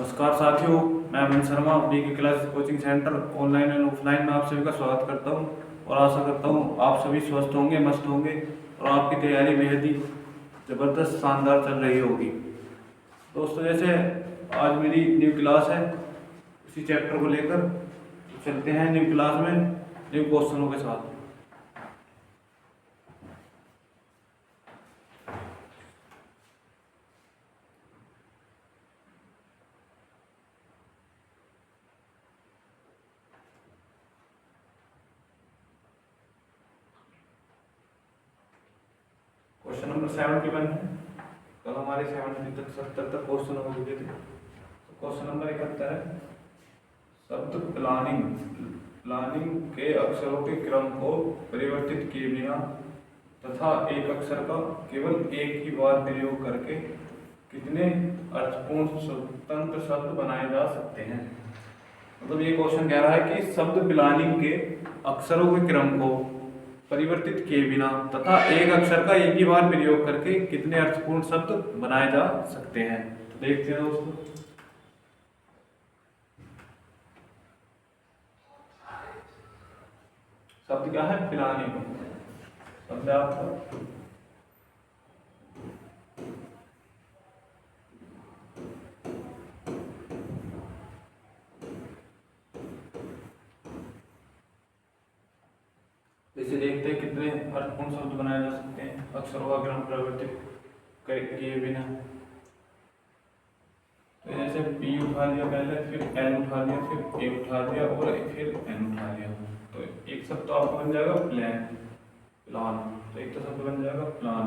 नमस्कार साथियों, मैं Amit Sharma BK class coaching centre online and offline में आप सभी का स्वागत करता हूं और आशा करता हूं आप सभी स्वस्थ होंगे, मस्त होंगे और आपकी तैयारी बेहद ही ज़बरदस्त शानदार चल रही होगी। दोस्तों, जैसे आज मेरी न्यू क्लास है, उसी चैप्टर को लेकर चलते हैं न्यू क्लास में न्यू क्वेश्चनों के साथ। क्वेश्चन नंबर 71 है। कल हमारे 70 तक 70 तक क्वेश्चन हो चुके थे। तो क्वेश्चन नंबर 71 है, शब्द प्लानिंग के अक्षरों के क्रम को परिवर्तित किए बिना तथा एक अक्षर का केवल एक ही बार प्रयोग करके कितने अर्थपूर्ण स्वतंत्र शब्द बनाए जा सकते हैं। मतलब ये क्वेश्चन कह रहा है कि शब्द प्लानिंग के अक्षरों के क्रम को परिवर्तित किए बिना तथा एक अक्षर का एक ही बार प्रयोग करके कितने अर्थपूर्ण शब्द बनाए जा सकते हैं। तो देखते हैं दोस्तों, शब्द क्या है? प्लानिंग शब्द आपका जैसे देखते हैं कितने अर्थपूर्ण शब्द बनाए जा सकते हैं अक्षरों का क्रम परिवर्तित किए बिना। तो जैसे P उठा लिया पहले, फिर L उठा लिया, फिर A उठा लिया और फिर N उठा लिया। तो एक शब्द तो आपको बन जाएगा प्लान। तो एक तो शब्द बन जाएगा प्लान,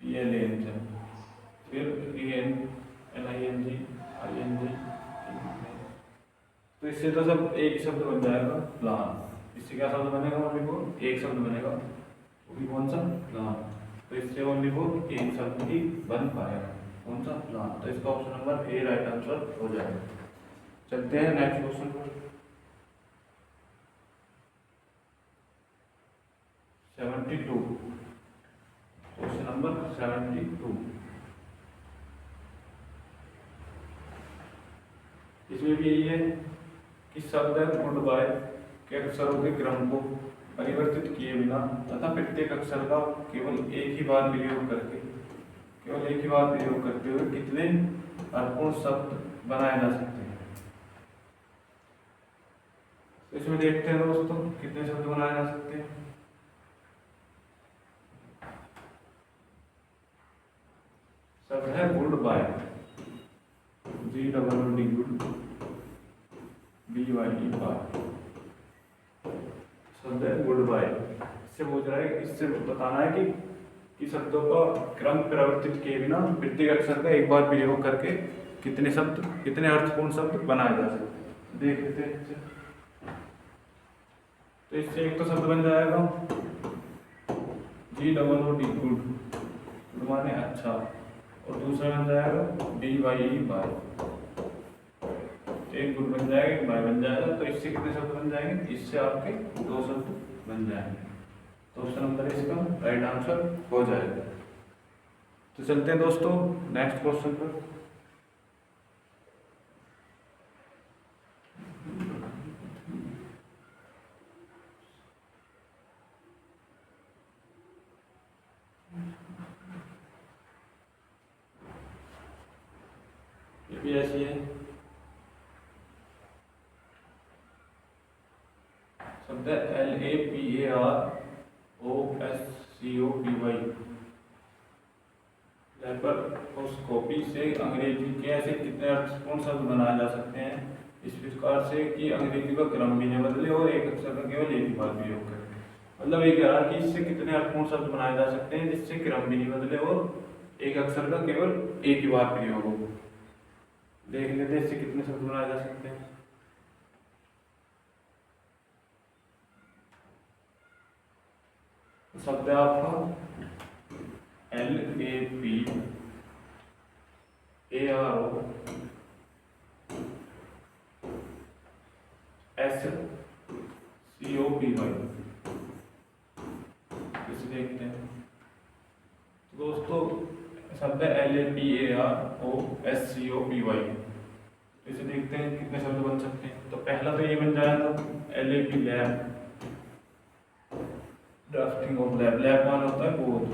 PLAN से, फिर LING तो इससे तो सब एक ही शब्द बन जाएगा प्लान। इससे क्या शब्द बनेगा? ओनली फोर एक शब्द बनेगा, वो भी कौन सा? प्लान। तो इससे ओनली फोर एक शब्द ही बन पाएगा, कौन सा? प्लान। तो इसका option number A right answer हो जाएगा। चलते हैं नेक्स्ट क्वेश्चन पर। 72 क्वेश्चन नंबर 72। इसमें भी यही है कि शब्द गुड बाय के अक्षरों के क्रम को परिवर्तित किए बिना तथा प्रत्येक अक्षर का केवल एक ही बार प्रयोग करते हुए कितने अर्थपूर्ण शब्द बनाए जा सकते हैं। तो इसमें देखते हैं दोस्तों कितने शब्द बनाए जा सकते हैं। शब्द है good bye, GOOD good, BYE bye. शब्द है गुड बाय। इससे पूछ रहा है, इससे बताना है कि शब्दों का क्रम परिवर्तित किए बिना प्रत्येक अक्षर का एक बार प्रयोग करके कितने अर्थपूर्ण शब्द बनाए जा सकते हैं। देख लेते हैं। तो इससे एक तो शब्द बन जाएगा GOOD गुड माने अच्छा, और दूसरा बन जाएगा BYE बाय। एक गुड बन जाएगा, एक बाय बन जाएगा। तो इससे कितने शब्द बन जाएंगे? इससे आपके दो शब्द बन जाएंगे। तो ऑप्शन नंबर इसका राइट आंसर हो जाएगा। तो चलते हैं दोस्तों नेक्स्ट क्वेश्चन पर। ये भी ऐसी है, शब्द LAPAROSCOPY। लैपरोस्कोपी से अंग्रेजी के ऐसे कितने अर्थपूर्ण शब्द बनाए जा सकते हैं इस प्रकार से कि अंग्रेजी का क्रम भी न बदले और एक अक्षर का केवल एक ही बार प्रयोग करें। मतलब ये कह रहा है कि इससे कितने अर्थपूर्ण शब्द बनाए जा सकते हैं जिससे क्रम भी नहीं बदले और एक अक्षर का केवल एक ही बार प्रयोग हो। देख लेते हैं इससे कितने शब्द बनाए जा सकते हैं। शब्द है आपका LAPAROSCOPY। इसे देखते हैं दोस्तों, शब्द है LAPAROSCOPY। तो इसे देखते हैं कितने शब्द बन सकते हैं। तो पहला तो ये बन जाएगा LAB lab, drafting of lab. Lab मान होता है गोद,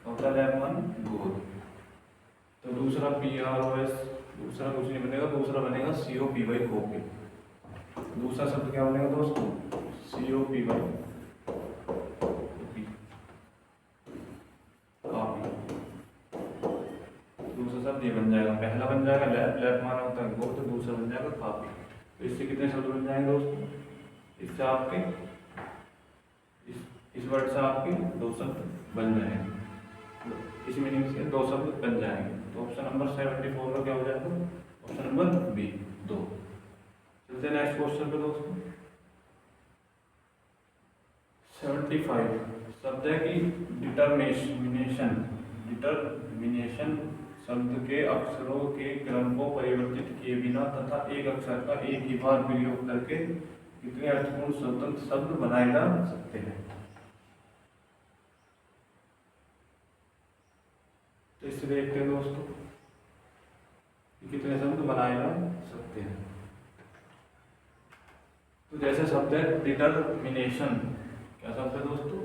होता है लैब मान गोद। तो दूसरा PROS, दूसरा कुछ नहीं बनेगा, दूसरा बनेगा COPY कॉपी। दूसरा शब्द क्या बनेगा दोस्तों? COPY copy. दूसरा शब्द ये बन जाएगा, पहला बन जाएगा लैब, लैब माना होता है गोद, तो दूसरा बन जाएगा कॉपी। तो इससे कितने शब्द बन जाएंगे दोस्तों? इससे आपके इस वर्ड से आपके 2 शब्द बन जाएंगे, इस मीनिंग से 2 शब्द बन जाएंगे। तो ऑप्शन नंबर 74 का क्या हो जाएगा? Option number B 2। चलते हैं नेक्स्ट क्वेश्चन पे दोस्तों। 75 शब्द है कि डिटर्मिनेशन, डिटर्मिनेशन शब्द के अक्षरों के क्रम को परिवर्तित किए बिना तथा एक अक्षर का एक ही बार प्रयोग करके कितने अर्थपूर्ण स्वतंत्र शब्द बनाए जा सकते हैं? तो इससे देखते हैं दोस्तों कि कितने शब्द बनाए जा सकते हैं। तो जैसे शब्द है डिटर्मिनेशन, क्या शब्द है दोस्तों?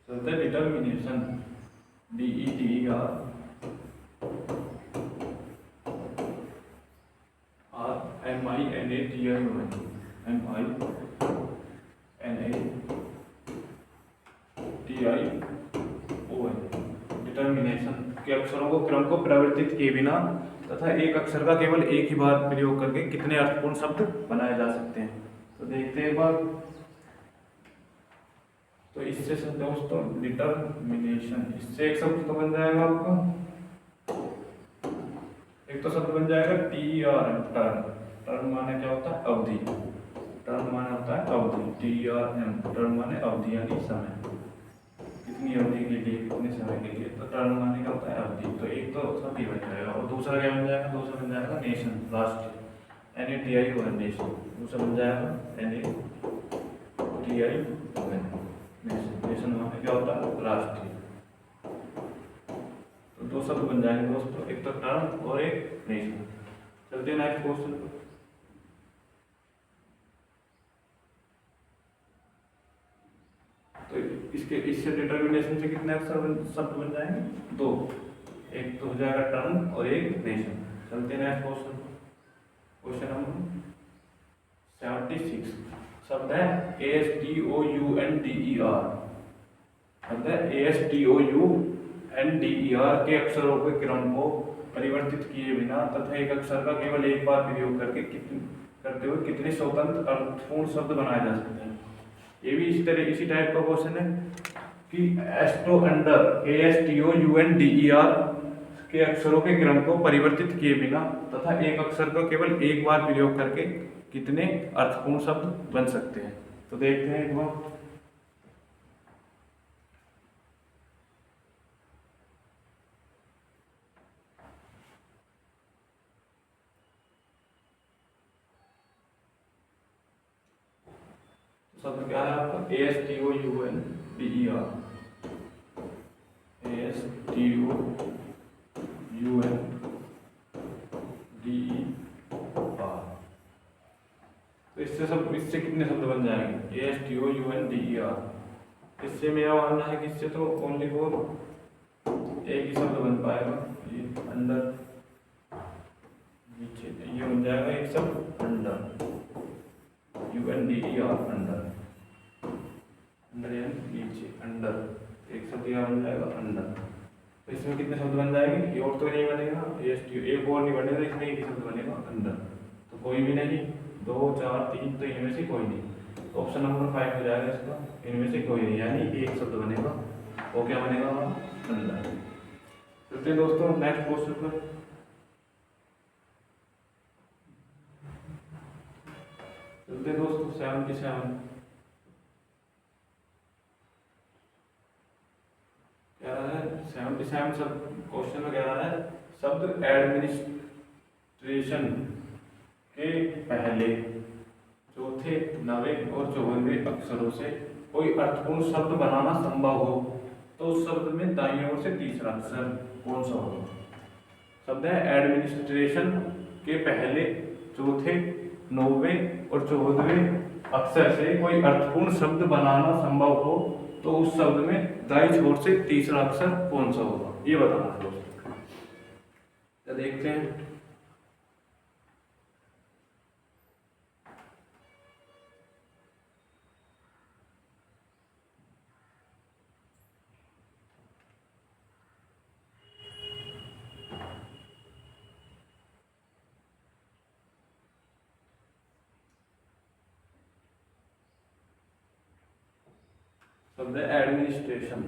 शब्द है डिटर्मिनेशन, DETER डिटर्मिनेशन के अक्षरों को क्रम को परिवर्तित किए बिना तथा एक अक्षर का केवल एक ही बार प्रयोग करके कितने अर्थपूर्ण शब्द बनाए जा सकते हैं? तो देखते हैं एक बार। तो इससे दोस्तों डिटर्मिनेशन, इससे एक शब्द तो बन जाएगा आपका, एक तो शब्द बन जाएगा TERM, टर्म। टर्म माने क्या होता है? अवधि। टर्म माने होता है अवधि, TERM, टर्म माने अवधि यानी समय, कितनी अवधि के लिए, कितने समय के लिए। तो टर्म माने क्या होता है? अवधि। तो एक तो शब्द ही बन जाएगा, और दूसरा क्या बन जाएगा? दूसरा बन जाएगा नेशन, राष्ट्र, NATION नेशन। दूसरा बन जाएगा NATION नेशन। नेशन माने क्या होता है? राष्ट्रीय। तो 2 शब्द बन जाएंगे दोस्तों, एक तो टर्म और एक नेशन। चलते हैं नेक्स्ट क्वेश्चन पर। तो इससे डिटर्मिनेशन से कितने अक्षर शब्द बन जाएंगे? 2, एक तो हो जाएगा टर्म और एक नेशन। चलते हैं नेक्स्ट क्वेश्चन। क्वेश्चन नंबर 76 शब्द है ASTOUNDER। शब्द है ASTOUNDER के अक्षरों के क्रम को परिवर्तित किए बिना तथा एक अक्षर का केवल एक बार प्रयोग करते हुए कितने स्वतंत्र अर्थपूर्ण शब्द बनाए जा सकते हैं? ये भी इसी टाइप का क्वेश्चन है कि एस्टो अंडर ASTOUNDER के अक्षरों के क्रम को परिवर्तित किए बिना तथा एक अक्षर का केवल एक बार प्रयोग करके कितने अर्थपूर्ण शब्द बन सकते हैं? तो देखते हैं एक बार। शब्द क्या है आपका? ASTOUNDER, ASTOUNDER। तो इससे कितने शब्द बन जाएंगे? ASTOUNDER। इससे मेरा मानना है कि इससे तो ओनली वो एक ही शब्द बन पाएगा, ये अंडर, नीचे ये बन जाएगा एक शब्द अंडर, UNDER, अंडर। अंडर यानी नीचे, अंडर, एक शब्द यहाँ बन जाएगा अंडर। तो इसमें कितने शब्द बन जाएंगे? ये और तो नहीं बनेगा, एक और नहीं बनेगा, इसमें एक ही शब्द बनेगा अंडर। तो कोई भी नहीं, 2, 4, 3, तो इनमें से कोई नहीं। तो ऑप्शन नंबर 5 हो जाएगा इसका, इनमें से कोई नहीं, यानी एक शब्द बनेगा। वो क्या बनेगा? अंडर। चलते हैं दोस्तों नेक्स्ट क्वेश्चन पर। चलते हैं दोस्तों 77 क्या रहा है? 77 सब क्वेश्चन में क्या रहा है? शब्द एडमिनिस्ट्रेशन के पहले चौथे, 9वें और 54वें अक्षरों से कोई अर्थपूर्ण शब्द बनाना संभव हो तो उस शब्द में दाईं ओर से तीसरा अक्षर कौन सा होगा? शब्द है एडमिनिस्ट्रेशन के पहले, चौथे, नौवें और 14वें अक्षर से कोई अर्थपूर्ण शब्द बनाना संभव हो तो उस शब्द में दाईं छोर से तीसरा अक्षर कौन सा होगा, ये बताना है दोस्तों। तो देखते हैं। शब्द है एडमिनिस्ट्रेशन।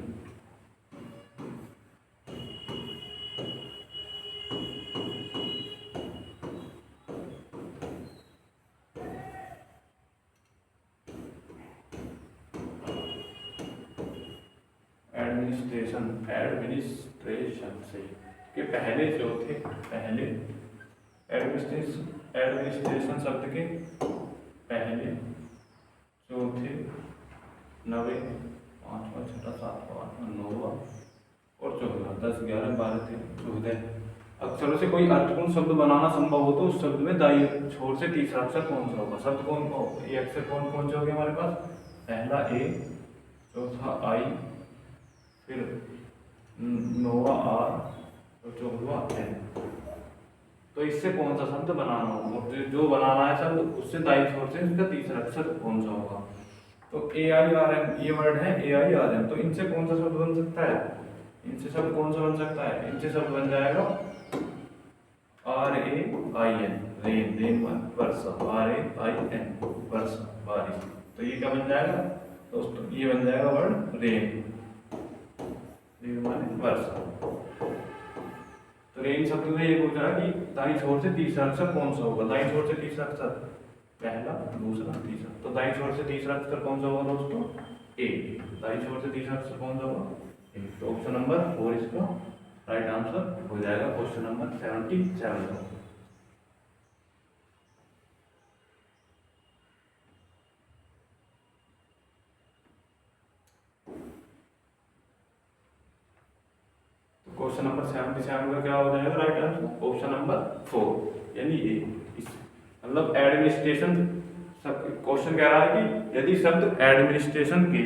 एडमिनिस्ट्रेशन से के पहले जो थे, पहले एडमिनिस्ट्रेशन शब्द के पहले, चौथे, नवे, पांचवा, छठा, सातवां, आठवां, नौवां और 14वां, 10, 11, 12, 13, 14 अक्षरों से कोई अर्थपूर्ण शब्द बनाना संभव हो तो उस शब्द में दाईं छोर से तीसरा अक्षर कौन सा होगा? शब्द कौन, ये अक्षर कौन कौन से हो गए हमारे पास? पहला ए, चौथा आई, फिर नौवा आर और 14वां एन। तो इससे कौन सा शब्द बनाना होगा? जो बनाना है शब्द उससे दाईं छोर से इसका तीसरा अक्षर कौन सा होगा? तो ए आई आर एन, ये वर्ड है ए आई आर एन, तो इनसे कौन सा शब्द बन सकता है? इनसे शब्द कौन सा बन सकता है? इनसे शब्द बन जाएगा R A I N, rain, rain वर्षा, आर ए आई एन, वर्षा, बारिश। तो ये क्या बन जाएगा दोस्तों? ये बन जाएगा वर्ड रेन, रेन माने वर्षा। तो रेन शब्द में ये पूछ रहा है कि दाईं छोर से तीसरा अक्षर कौन सा होगा? दाईं छोर से तीसरा अक्षर, पहला, दूसरा, तीसरा। तो दाईं छोर से तीसरा अक्षर कौन सा होगा दोस्तों? ए। दाईं छोर से तीसरा अक्षर कौन सा होगा? ए। तो ऑप्शन नंबर 4 इसका राइट आंसर हो जाएगा क्वेश्चन नंबर 77। क्वेश्चन नंबर 77 का क्या हो जाएगा राइट आंसर? ऑप्शन नंबर 4 यानी ए। मतलब एडमिनिस्ट्रेशन, क्वेश्चन कह रहा है कि यदि शब्द एडमिनिस्ट्रेशन के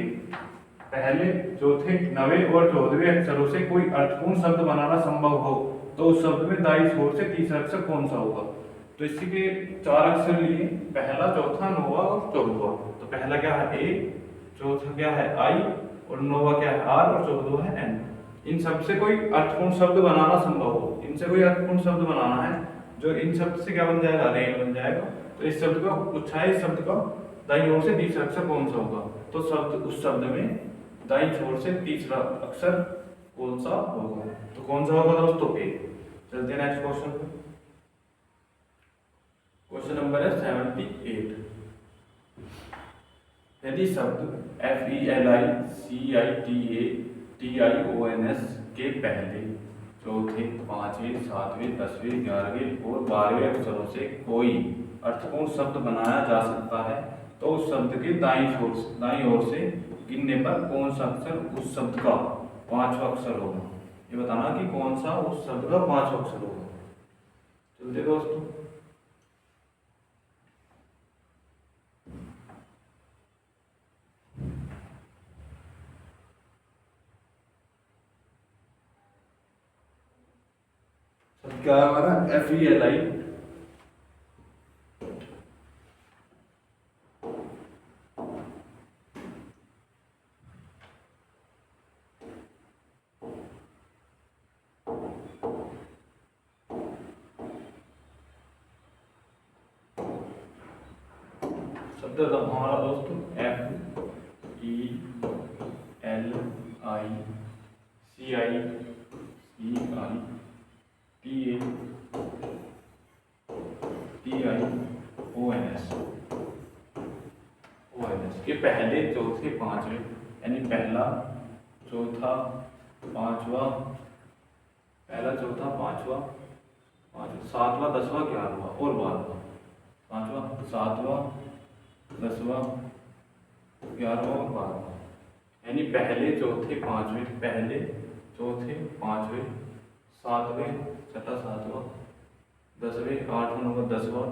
पहले, चौथे, नवे और 14वें अक्षरों से कोई अर्थपूर्ण शब्द बनाना संभव हो तो उस शब्द में दाईं छोर से तीसरा अक्षर कौन सा होगा? तो इसी के 4 अक्षर लिए, पहला, चौथा, नौवा और 14वां। तो पहला क्या है ए, चौथा क्या है आई और नौवा क्या है आर और 14वां है एन। इन सब से कोई अर्थपूर्ण शब्द बनाना संभव हो, इनसे कोई अर्थपूर्ण शब्द बनाना है, जो इन शब्द से क्या बन जाएगा? रेन बन जाएगा। तो इस शब्द को पूछा है, इस शब्द का दाईं ओर से तीसरा अक्षर कौन सा होगा? तो शब्द, उस शब्द में दाईं छोर से तीसरा अक्षर कौन सा होगा? तो कौन सा होगा दोस्तों? ए। चलते हैं नेक्स्ट क्वेश्चन पे। क्वेश्चन नंबर है 78। यदि शब्द FELICITATIONS के पहले, चौथे, पांचवें, सातवें, 10वें, 11वें और 12वें अक्षरों से कोई अर्थपूर्ण शब्द बनाया जा सकता है तो उस शब्द के दाईं ओर से गिनने पर कौन सा अक्षर उस शब्द का 5वां अक्षर होगा? ये बताना कि कौन सा उस शब्द का 5वां अक्षर होगा। चलते दोस्तों। क्या है हमारा? FELI शब्द हमारा दोस्तों FELICITATIONS के पहले, चौथे, पांचवें, यानी पहला, चौथा, पांचवा, पहला, चौथा, पांचवा, सातवां, 10वां, 11वां और 12वां। पांचवा, सातवां, 10वां, 11वां और 12वां यानी पहले चौथे पांचवें, पहले चौथे पांचवें सातवें छठा सातवां दसवें आठवां नौवां दसवां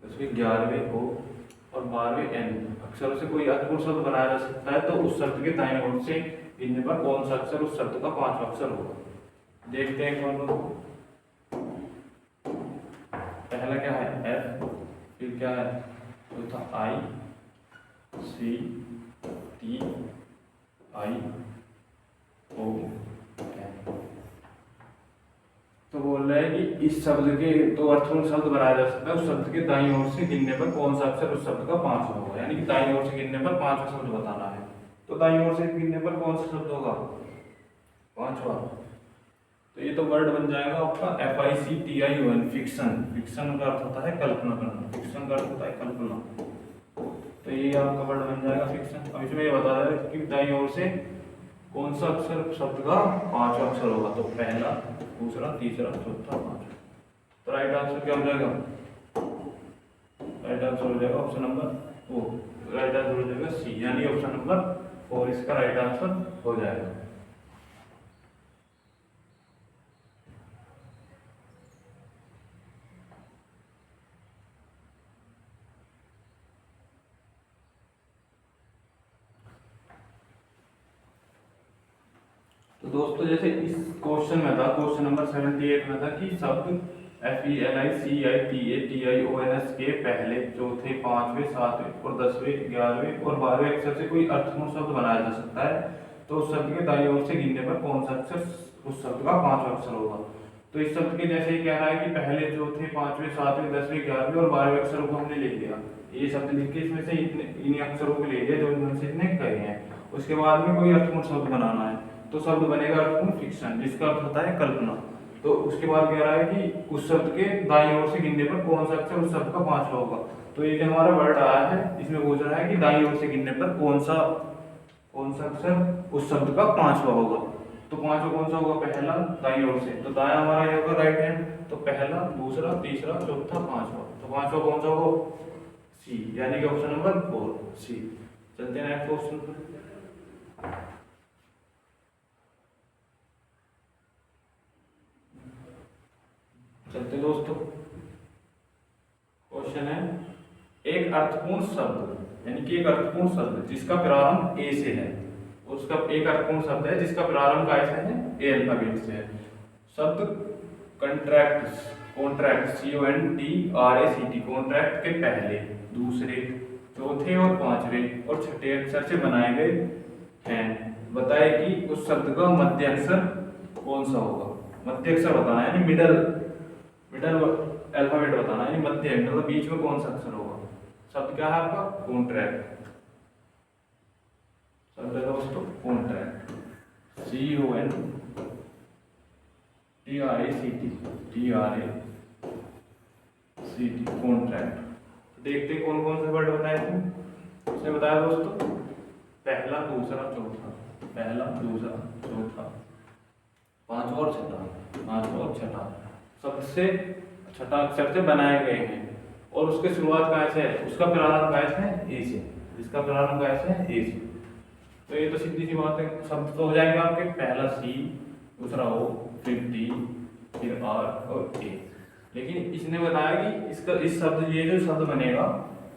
दसवें ग्यारहवें हो और बारहवें एन अक्षरों से कोई अर्थपूर्ण शब्द बनाया जा सकता है, तो उस शब्द के दाईं ओर से गिनने पर कौन सा अक्षर उस शब्द का पांचवा अक्षर होगा। देखते हैं कौन। पहला क्या है एफ, फिर क्या है चौथा आई C T I O N. तो बोल रहा है कि इस शब्द के दो अर्थपूर्ण शब्द बनाया जा सकता है, उस शब्द के दाईं ओर से गिनने पर कौन सा अक्षर उस शब्द का पांचवा होगा। यानी कि दाईं ओर से गिनने पर पांचवा शब्द बताना है। तो दाईं ओर से गिनने पर कौन सा शब्द होगा पांचवा। तो ये तो वर्ड बन जाएगा आपका FICTION, फिक्शन। फिक्शन का अर्थ होता है कल्पना करना, फिक्शन का अर्थ होता है कल्पना। तो ये आपका वर्ड बन जाएगा फिक्शन। अब इसमें ये बता रहा है कि दाईं ओर से कौन सा अक्षर शब्द का पांचवा अक्षर होगा। तो पहला दूसरा तीसरा चौथा पांचवा। तो राइट आंसर क्या हो जाएगा, राइट आंसर हो जाएगा ऑप्शन नंबर ओ, राइट आंसर हो जाएगा सी, यानी ऑप्शन नंबर 4 इसका राइट आंसर हो जाएगा। तो दोस्तों जैसे इस क्वेश्चन में था, क्वेश्चन नंबर 78 में था कि शब्द FELICITATIONS के पहले चौथे पांचवें सातवें और दसवें ग्यारहवें और बारहवें अक्षर से कोई अर्थपूर्ण शब्द बनाया जा सकता है, तो उस शब्द के दाईं ओर से गिनने पर कौन सा अक्षर उस शब्द का पांचवा अक्षर होगा। तो इस शब्द के जैसे ही कह रहा है कि पहले चौथे पांचवें सातवें दसवें ग्यारहवें और बारहवें अक्षरों को हमने ले लिया, ये शब्द लिख के इसमें से इन्हीं अक्षरों को ले लिया जो इनमें से इतने कहे हैं। उसके बाद में कोई अर्थपूर्ण शब्द बनाना है, तो शब्द बनेगा अर्थपूर्ण फिक्शन, जिसका अर्थ होता है कल्पना। तो उसके बाद कह रहा है कि उस शब्द के दाईं ओर से गिनने पर कौन सा अक्षर उस शब्द का पांचवा होगा। तो ये जो हमारा वर्ड आया है इसमें पूछ रहा है कि दाईं ओर से गिनने पर कौन सा अक्षर उस शब्द का पांचवा होगा। तो पांचवा कौन सा होगा, पहला दाईं ओर से, तो दाया हमारा ये होगा राइट हैंड। तो पहला दूसरा तीसरा चौथा पांचवा, तो पांचवा कौन सा होगा सी, यानी कि ऑप्शन नंबर 4 सी। चलते हैं नेक्स्ट क्वेश्चन पर। चलते दोस्तों, क्वेश्चन है एक अर्थपूर्ण शब्द, यानी कि एक अर्थपूर्ण शब्द जिसका प्रारंभ ए से है, उसका एक अर्थपूर्ण शब्द है जिसका प्रारंभ कैसे है ए अल्फाबेट से है। शब्द कॉन्ट्रैक्ट CONTRACT, कॉन्ट्रैक्ट के पहले दूसरे चौथे और पांचवें और छठे अक्षर से बनाए गए हैं। बताए कि उस शब्द का मध्य अक्षर कौन सा होगा। मध्य अक्षर बताना है, यानी मिडल अल्फाबेट बताना है, यानी मध्य मतलब बीच में कौन सा अक्षर होगा। शब्द क्या है आपका कॉन्ट्रैक्ट, शब्द है दोस्तों कॉन्ट्रैक्ट CONTRACT कॉन्ट्रैक्ट। देखते हैं कौन कौन से वर्ड बताए थे। उसने बताया दोस्तों पहला दूसरा चौथा, पहला दूसरा चौथा पांचवा और छठा शब्द से छठा अक्षर से बनाए गए हैं, और उसके शुरुआत कैसे है, उसका प्रारंभ कैसे है ए से, इसका प्रारंभ कैसे है ए से। तो ये तो सीधी सी बात है, शब्द तो हो जाएंगे आपके पहला सी दूसरा ओ फिर टी फिर आर और ए। लेकिन इसने बताया कि इस शब्द ये जो शब्द बनेगा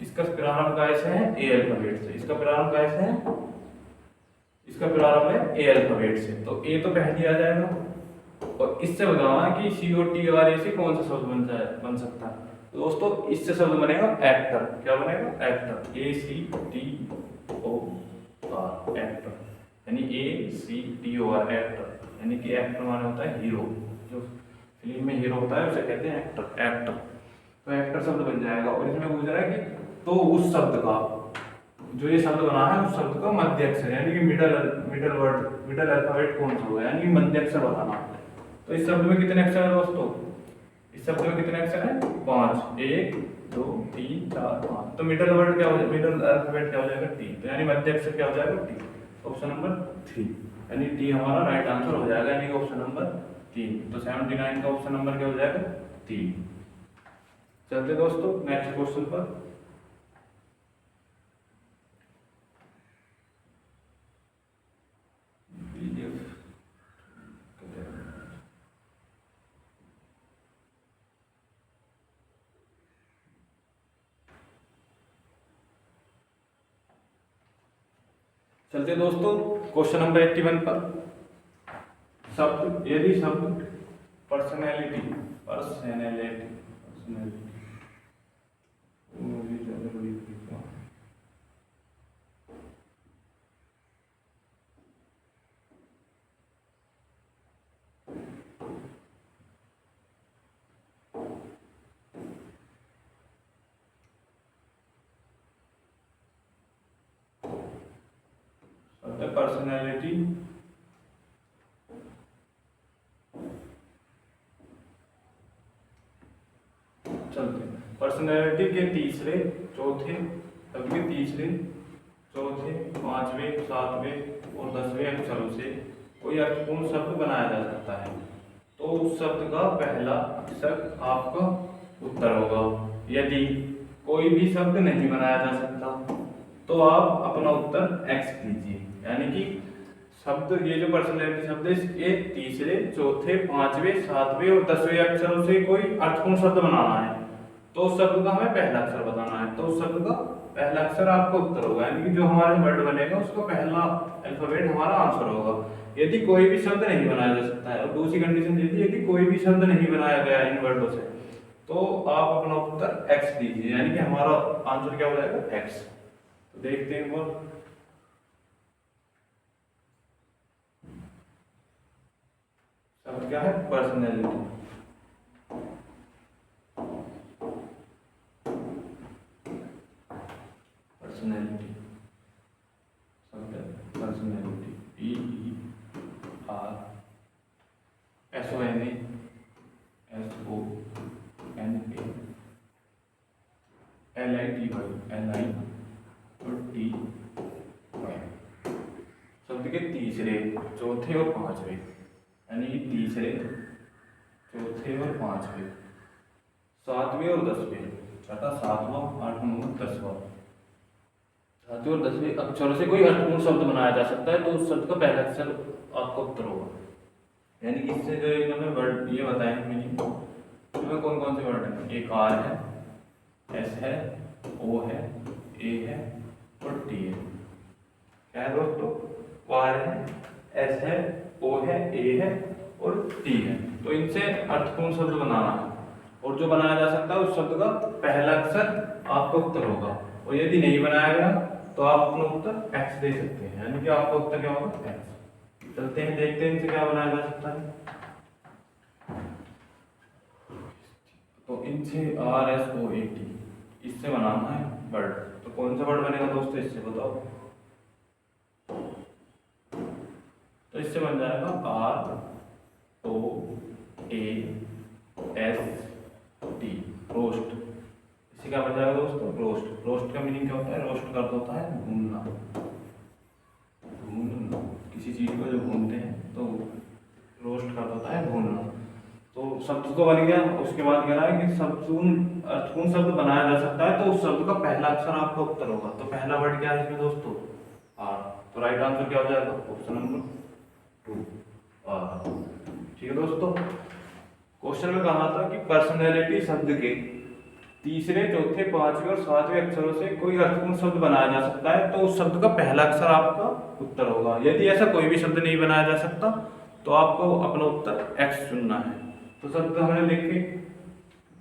इसका प्रारंभ कैसे है ए अल्फाबेट से, इसका प्रारंभ कैसे है, इसका प्रारंभ है ए अल्फाबेट से। तो ए तो पहले आ जाएगा, और इससे बताना कि COTRA से कौन सा शब्द बन सकता है। तो दोस्तों इससे शब्द बनेगा एक्टर। क्या बनेगा एक्टर, ACTOR एक्टर, यानी ACTOR एक्टर, यानी कि एक्टर माने होता है हीरो, जो फिल्म में हीरो होता है उसे कहते हैं एक्टर। तो एक्टर शब्द बन जाएगा। और इसमें पूछ रहा है कि तो उस शब्द का जो ये शब्द बना है उस शब्द का मध्य अक्षर, यानी कि मिडल अल्फाबेट कौन सा होगा, यानी कि मध्य अक्षर बताना। तो इस शब्द में कितने अक्षर है दोस्तों, इस शब्द में कितने अक्षर है 5, 1 2 3 4 5। तो मिडल अल्फाबेट क्या हो जाएगा टी, तो यानी मध्य अक्षर क्या हो जाएगा टी, ऑप्शन नंबर 3, यानी टी हमारा राइट आंसर हो जाएगा, यानी ऑप्शन नंबर 3। तो 79 का ऑप्शन नंबर क्या हो जाएगा 3। चलते दोस्तों नेक्स्ट क्वेश्चन पर। चलते दोस्तों क्वेश्चन नंबर 81 पर। शब्द, यदि शब्द पर्सनैलिटी पर्सनैलिटी पर्सनैलिटी पर्सनैलिटी चलते पर्सनैलिटी के तीसरे, चौथे, शब्द के तीसरे, चौथे, पांचवें, सातवें और 10वें अक्षरों से कोई अर्थपूर्ण शब्द बनाया जा सकता है तो उस शब्द का पहला अक्षर आपका उत्तर होगा। यदि कोई भी शब्द नहीं बनाया जा सकता तो आप अपना उत्तर एक्स कीजिए। यानी कि शब्द, ये जो पर्सनैलिटी शब्द है, इसके तीसरे, चौथे, पांचवें, सातवें और 10वें अक्षरों से कोई अर्थपूर्ण शब्द बनाना है तो उस शब्द का हमें पहला अक्षर बताना है। तो उस शब्द का पहला अक्षर आपका उत्तर होगा, यानी कि जो हमारे वर्ड बनेगा उसका पहला अल्फाबेट हमारा आंसर होगा। यदि कोई भी शब्द नहीं बनाया जा सकता है, और दूसरी कंडीशन यदि कोई भी शब्द नहीं बनाया गया इन वर्डों से तो आप अपना उत्तर एक्स दीजिए, यानी कि हमारा आंसर क्या हो जाएगा, एक्स। तो देखते हैं वो शब्द क्या है, पर्सनैलिटी। पर्सनैलिटी शब्द पर्सनैलिटी, PERSONA शब्द के तीसरे, चौथे और पांचवें, यानी कि तीसरे, चौथे और पांचवें, सातवें और 10वें, छठा, सातवां, आठवां और 10वां, सातवें और 10वें अक्षरों से कोई अर्थपूर्ण शब्द बनाया जा सकता है तो उस शब्द का पहला अक्षर आपका उत्तर होगा। यानी कि इससे जो इन्होंने वर्ड ये बताए मीनिंग, इसमें कौन कौन से वर्ड हैं, एक आर है, एस है, ओ है, ए है और टी है। क्या है दोस्तों, आर है, एस है, ओ है, ए है और टी है। तो इनसे अर्थपूर्ण शब्द बनाना है और जो बनाया जा सकता है उस शब्द का पहला अक्षर आपका उत्तर होगा। और यदि नहीं बनाया गया तो आप अपना उत्तर एक्स दे सकते हैं, यानी कि आपका उत्तर क्या होगा, एक्स। चलते हैं, देखते हैं इनसे क्या बनाया जा सकता है। तो इनसे R S O A T, इससे बनाना है वर्ड। तो कौन सा वर्ड बनेगा दोस्तों, इससे बताओ। तो इससे बन जाएगा R O A S T, roast. इससे क्या बन जाएगा दोस्तों, रोस्ट। रोस्ट का मीनिंग क्या होता है, रोस्ट का होता है भूनना। भूनना, किसी चीज को जो भूनते हैं तो रोस्ट का होता है भूनना। तो शब्द तो बन गया, उसके बाद कह रहा है कि अर्थपूर्ण शब्द बनाया जा सकता है तो उस शब्द का पहला अक्षर आपका उत्तर होगा। तो पहला वर्ड क्या है इसमें दोस्तों, आर। तो राइट आंसर क्या हो जाएगा, ऑप्शन नंबर 2, आर। ठीक है दोस्तों, क्वेश्चन में कहा था कि पर्सनैलिटी शब्द के तीसरे, चौथे, पांचवें और सातवें अक्षरों से कोई अर्थपूर्ण शब्द बनाया जा सकता है तो उस शब्द का पहला अक्षर आपका उत्तर होगा। यदि ऐसा कोई भी शब्द नहीं बनाया जा सकता तो आपको अपना उत्तर एक्स चुनना है। तो शब्द हमने देखे,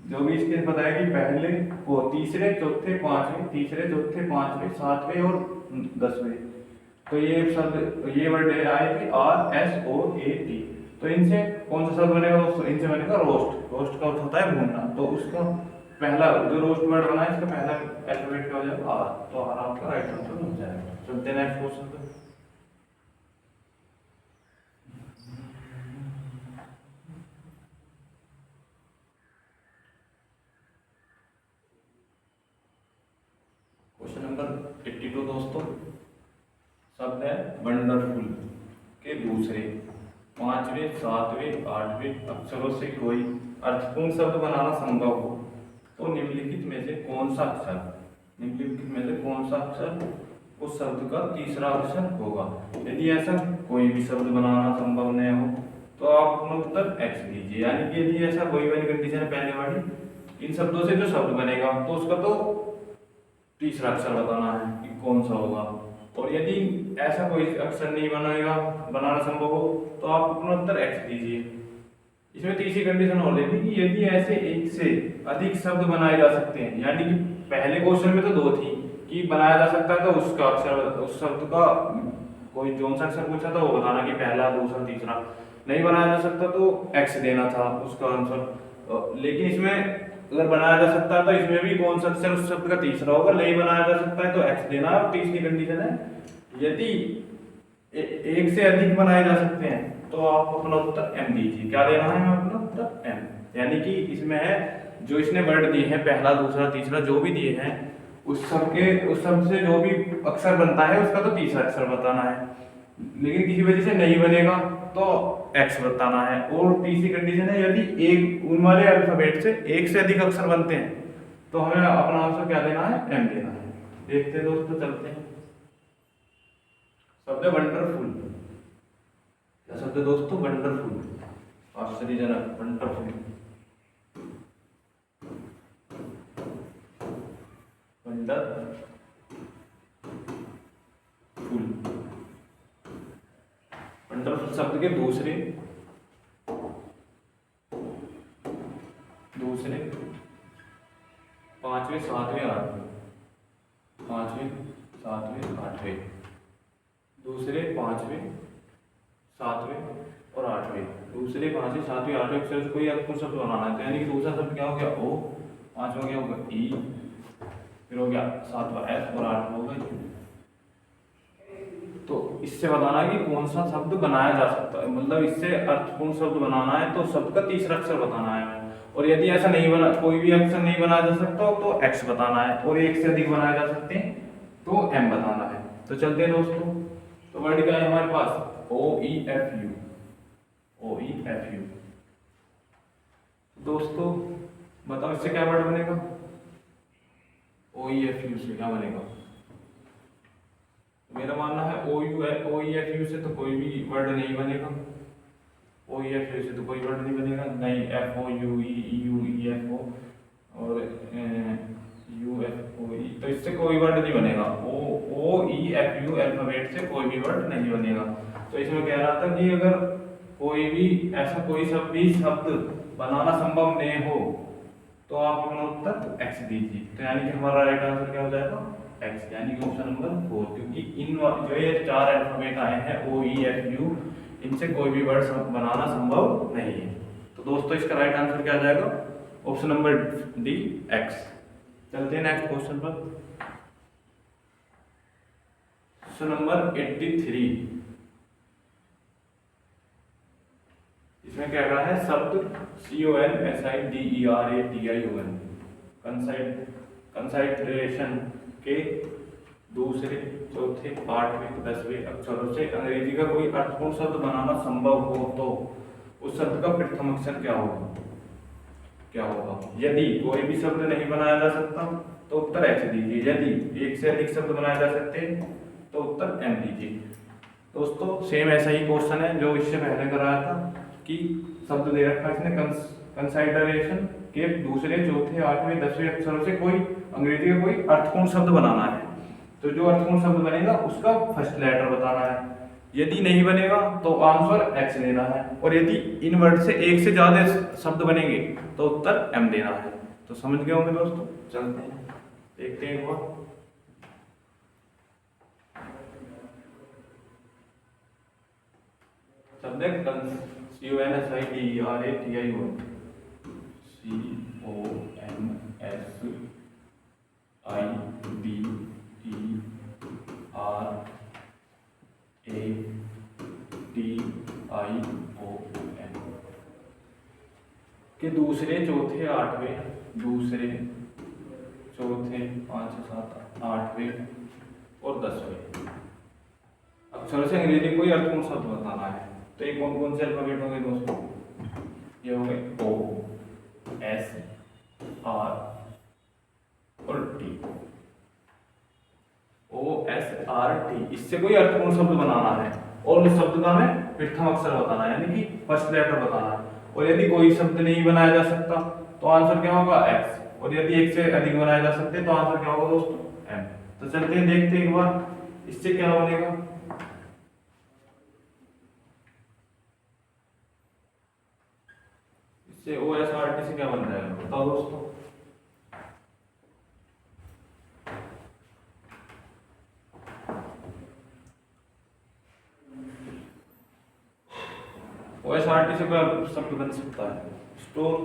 जो भी इसके बताया कि पहले वो तीसरे, चौथे, पांचवें, तीसरे, चौथे, पांचवें, सातवें और 10वें। तो ये शब्द, ये वर्ड आए थे R S O A T. तो इनसे कौन सा शब्द बनेगा दोस्तों, इनसे बनेगा रोस्ट। रोस्ट का अर्थ होता है भूनना। तो उसका पहला जो रोस्ट वर्ड बना है इसका पहला अल्फाबेट क्या हो जाएगा, आर। तो आर आपका राइट आंसर हो जाएगा। चलते हैं नेक्स्ट क्वेश्चन पे। क्वेश्चन नंबर 82 दोस्तों, शब्द है वंडरफुल के दूसरे, पांचवें, सातवें, आठवें अक्षरों से कोई अर्थपूर्ण शब्द बनाना संभव हो तो निम्नलिखित में से कौन सा अक्षर, निम्नलिखित में से कौन सा अक्षर उस शब्द का तीसरा अक्षर होगा। यदि ऐसा कोई भी शब्द बनाना संभव नहीं हो तो आप अपना उत्तर एक्स दीजिए। यानी कि यदि ऐसा कोई भी कंडीशन पहले वाली, इन शब्दों से जो शब्द बनेगा तो उसका तो तीसरा अक्षर बताना है कि कौन सा होगा। और यदि ऐसा कोई अक्षर नहीं बनेगा, बनाना संभव हो, तो आप अपना उत्तर एक्स दीजिए। इसमें तीसरी कंडीशन और लेनी कि यदि ऐसे एक से अधिक शब्द बनाए जा सकते हैं, यानी कि पहले क्वेश्चन में तो दो थी कि बनाया जा सकता है तो उसका अक्षर, उस शब्द का कोई जो सा अक्षर पूछा था वो बताना कि पहला, दूसरा, तीसरा। नहीं बनाया जा सकता तो एक्स देना था उसका आंसर। लेकिन इसमें अगर बनाया जा सकता है तो इसमें भी कौन सा अक्षर उस शब्द का तीसरा होगा, नहीं बनाया जा सकता है तो एक्स देना है। और तीसरी कंडीशन है यदि एक से अधिक बनाए जा सकते हैं तो आप अपना उत्तर एम दीजिए। क्या देना है अपना उत्तर एम, यानी कि इसमें है जो इसने वर्ड दिए हैं पहला, दूसरा, तीसरा जो भी दिए हैं उस सब से जो भी अक्षर बनता है उसका तो तीसरा अक्षर बताना है। लेकिन किसी वजह से नहीं बनेगा तो एक्स बताना है। और तीसरी कंडीशन है यदि एक उन वाले अल्फाबेट से एक से अधिक अक्षर बनते हैं तो हमें अपना आंसर क्या देना है, एम देना है। देखते हैं दोस्तों, चलते हैं। शब्द वंडरफुल। क्या शब्द है दोस्तों? वंडरफुल, आश्चर्यजनक, वंडरफुल, वंडरफुल। वंडरफुल शब्द के दूसरे पांचवें, सातवें, आठवें, पांचवें, सातवें, आठवें, दूसरे, पांचवें, सातवें और आठवें, दूसरे, पांचवें, सातवें, आठवें अक्षर से कोई आपको शब्द बनाना है। तो यानी कि दूसरा शब्द क्या हो गया? ओ, पांचवा क्या होगा? ई, फिर हो गया सातवां एफ और आठवां होगा यू। तो इससे बताना है कि कौन सा शब्द बनाया जा सकता है, मतलब इससे अर्थपूर्ण शब्द बनाना है तो शब्द का तीसरा अक्षर बताना है। और यदि ऐसा नहीं बना, कोई भी अक्षर नहीं बनाया जा सकता तो एक्स बताना है, और एक से अधिक बनाए जा सकते हैं तो एम बताना है। तो चलते हैं दोस्तों। तो वर्ड क्या है हमारे पास? ओ E F you, O E F you. दोस्तों बताओ इससे क्या वर्ड बनेगा? ओ ई एफ यू से क्या बनेगा? मेरा मानना है ओ ई एफ यू से तो कोई भी वर्ड नहीं बनेगा। ओ ई एफ यू से तो कोई वर्ड नहीं बनेगा, नहीं F O U E F O और यू एफ ओ ई, तो इससे कोई वर्ड नहीं बनेगा। ओ ई एफ यू अल्फाबेट से कोई भी वर्ड नहीं बनेगा। तो इसमें कह रहा था कि अगर कोई भी ऐसा कोई शब्द बनाना संभव नहीं हो तो आप अपना उत्तर एक्स दीजिए। तो यानी कि हमारा राइट आंसर क्या हो जाएगा? एक्स, यानी कि ऑप्शन नंबर 4। क्योंकि इन जो ये चार अल्फाबेट आए हैं ओ ई एफ यू, इनसे कोई भी वर्ड बनाना संभव नहीं है। तो दोस्तों इसका राइट आंसर क्या आ जाएगा? Option number D, x. चलते हैं नेक्स्ट क्वेश्चन पर। Question number 83। इसमें क्या कहा है? शब्द CONSIDERATION, कंसंट्रेशन के दूसरे, चौथे, आठवें, 10वें अक्षरों से अंग्रेजी का कोई अर्थपूर्ण शब्द बनाना संभव हो तो उस शब्द का प्रथम अक्षर क्या होगा? क्या होगा? यदि कोई भी शब्द नहीं बनाया जा सकता तो उत्तर एक्स दीजिए। यदि एक से अधिक शब्द बनाए जा सकते हैं तो उत्तर एम दीजिए। दोस्तों सेम ऐसा ही क्वेश्चन है जो इससे पहले कराया था कि शब्द दे रखा है इसने कंसाइडरेशन के दूसरे, चौथे, आठवें, 10वें अक्षरों से कोई अंग्रेजी का कोई अर्थपूर्ण शब्द बनाना है। तो जो अर्थपूर्ण शब्द बनेगा उसका फर्स्ट लेटर बताना है। यदि नहीं बनेगा तो आंसर एक्स देना है, और यदि इन वर्ड से एक से ज्यादा शब्द बनेंगे तो उत्तर एम देना है। तो समझ गए होंगे दोस्तों। चलते हैं देखते हैं एक बार। शब्द CONSIDERATION, CONSIDERATION के दूसरे, चौथे, आठवें, दूसरे, चौथे, 5, 7, 8वें और 10वें अक्षरों से अंग्रेजी कोई अर्थपूर्ण शब्द बताना है। तो ये कौन कौन से अल्फाबेट होंगे दोस्तों? ये होंगे O, S, R और T। O, S, R, T, इससे कोई अर्थपूर्ण शब्द बनाना है और उस शब्द का हमें प्रथम अक्षर बताना है, यानी कि फर्स्ट लेटर बताना है। और यदि कोई शब्द नहीं बनाया जा सकता तो आंसर क्या होगा? एक्स। और यदि एक से अधिक बनाया जा सकते तो आंसर क्या होगा दोस्तों? एम। तो चलते हैं देखते हैं एक बार इससे क्या बनेगा, इससे OSRT से क्या बन जाएगा बताओ दोस्तों। OSRT से क्या शब्द बन सकता है, store,